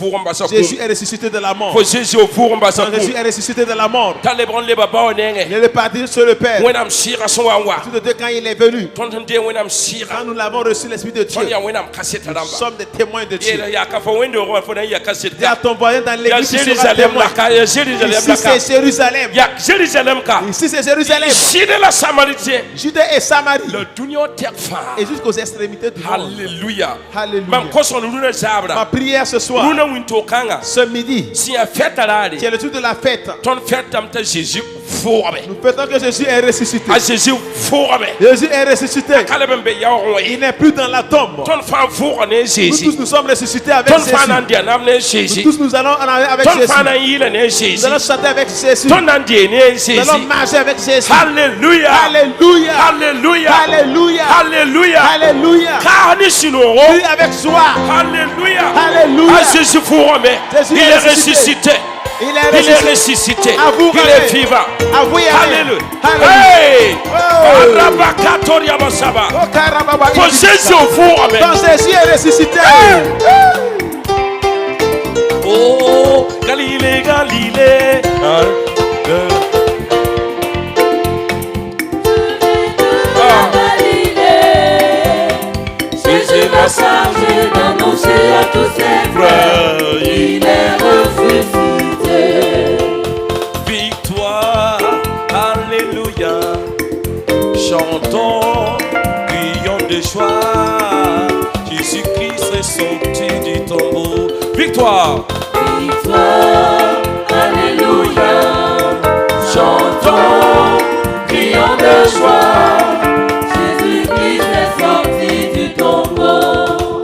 est ressuscité de la mort. Jésus est ressuscité de la mort. Ne le pas dire sur le Père. Tout de deux, quand il est venu, quand nous l'avons reçu l'Esprit de Dieu, nous sommes des témoins de Dieu. Dis à ton voisin dans l'église, tu seras témoin. Ici c'est Jérusalem. Ici c'est Jérusalem. Judée et Samarie. Et jusqu'aux extrémités du monde. Alléluia. Alléluia. Ma prière ce soir, ce midi, c'est le jour de la fête. Nous faisons que Jésus est ressuscité. Jésus est ressuscité. Il n'est plus dans la tombe. Nous tous nous sommes ressuscités avec Jésus. Nous tous nous allons avec Jésus. Nous allons chanter avec Jésus. Nous allons marcher avec Jésus. Alléluia. Alléluia. Alléluia. Alléluia. Alléluia. Alléluia. Lui avec joie. Alléluia. Alléluia. Jésus il est ressuscité. Il est ressuscité. Il est vivant. Alléluia. Hey! Quand Jésus est ressuscité. Oh, Galilée, Galilée. Jésus m'a chargé d'annoncer à tous ses frères, il est ressuscité. Victoire, alléluia. Chantons, crions de joie. Jésus-Christ est sorti du tombeau. Victoire, victoire, alléluia. Chantons, crions de joie. Jésus-Christ est sorti du tombeau.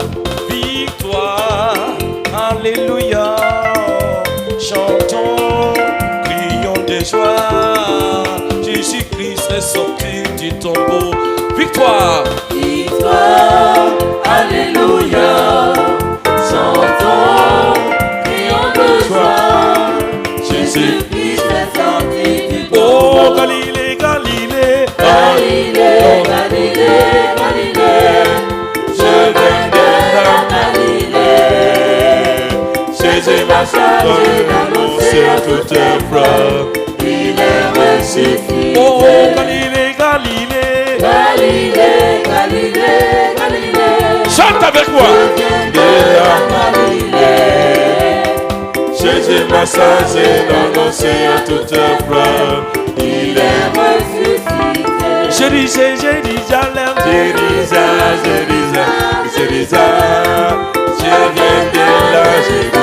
Victoire, alléluia. Chantons, crions de joie. Jésus-Christ est sorti du tombeau. Victoire, victoire, alléluia. Chantons, crions de joie. Jésus-Christ est sorti du tombeau. Oh, Galilée, Galilée. Galilée, Galilée, Galilée. Je viens de la Galilée. Jésus m'a chargé d'annoncer à tous tes frères, il est ressuscité. Oh, Galilée, Galilée. Galilée, Galilée, Galilée. Chante avec moi. Je viens de la Galilée. Jésus m'a chargé d'annoncer à tous tes frères, il est ressuscité. Jérusalem, je viens de la Jérusalem.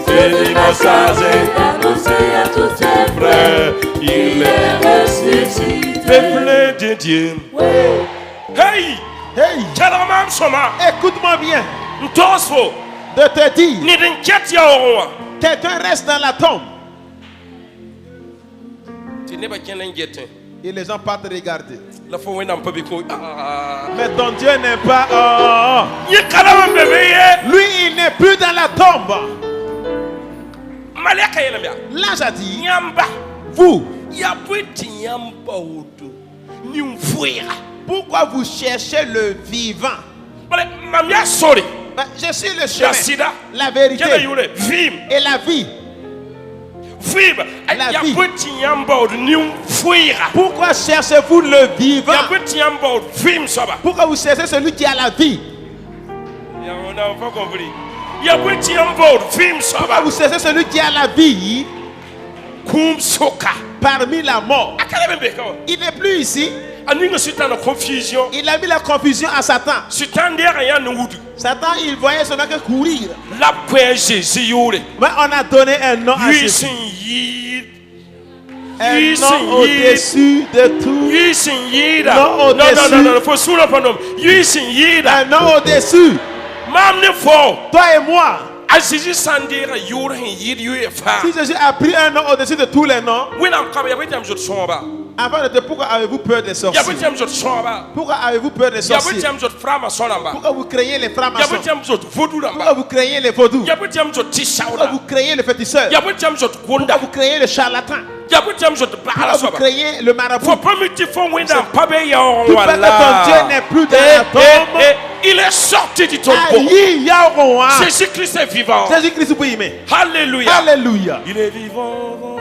Jésus m'a chargé d'annoncer à tous ses frères, il est ressuscité. peuple de Dieu. Hey, Hey, écoute-moi bien. De te dire, quelqu'un reste dans la tombe. Et les gens partent regarder. Mais ton Dieu n'est pas. Lui, il n'est plus dans la tombe. L'ange a dit, vous, pourquoi vous cherchez le vivant? Je suis le chemin, la vérité et la vie. La vie. Pourquoi cherchez-vous le vivant? Pourquoi vous cherchez celui qui a la vie? Pourquoi vous cherchez celui qui a la vie parmi la mort? Il n'est plus ici. Il a mis la confusion à Satan. Satan, il voyait seulement que courir. Mais on a donné un nom à Jésus. Un nom au-dessus de tout. Non, au-dessus. Un nom au-dessus. Toi et moi. Si Jésus a pris un nom au-dessus de tous les noms, avant de dire pourquoi avez-vous peur des sorciers? Pourquoi avez-vous peur des sorciers? Pourquoi vous craignez les francs-maçons? Pourquoi vous craignez les vaudous? Pourquoi vous craignez les féticheurs? Pourquoi vous craignez les charlatans? Pourquoi vous craignez le marabout? Tout parce que ton Dieu n'est plus dans la tombe. Il est sorti du tombeau. Jésus-Christ est vivant. Jésus-Christ, oui, mais. Alléluia. Alléluia. Il est vivant.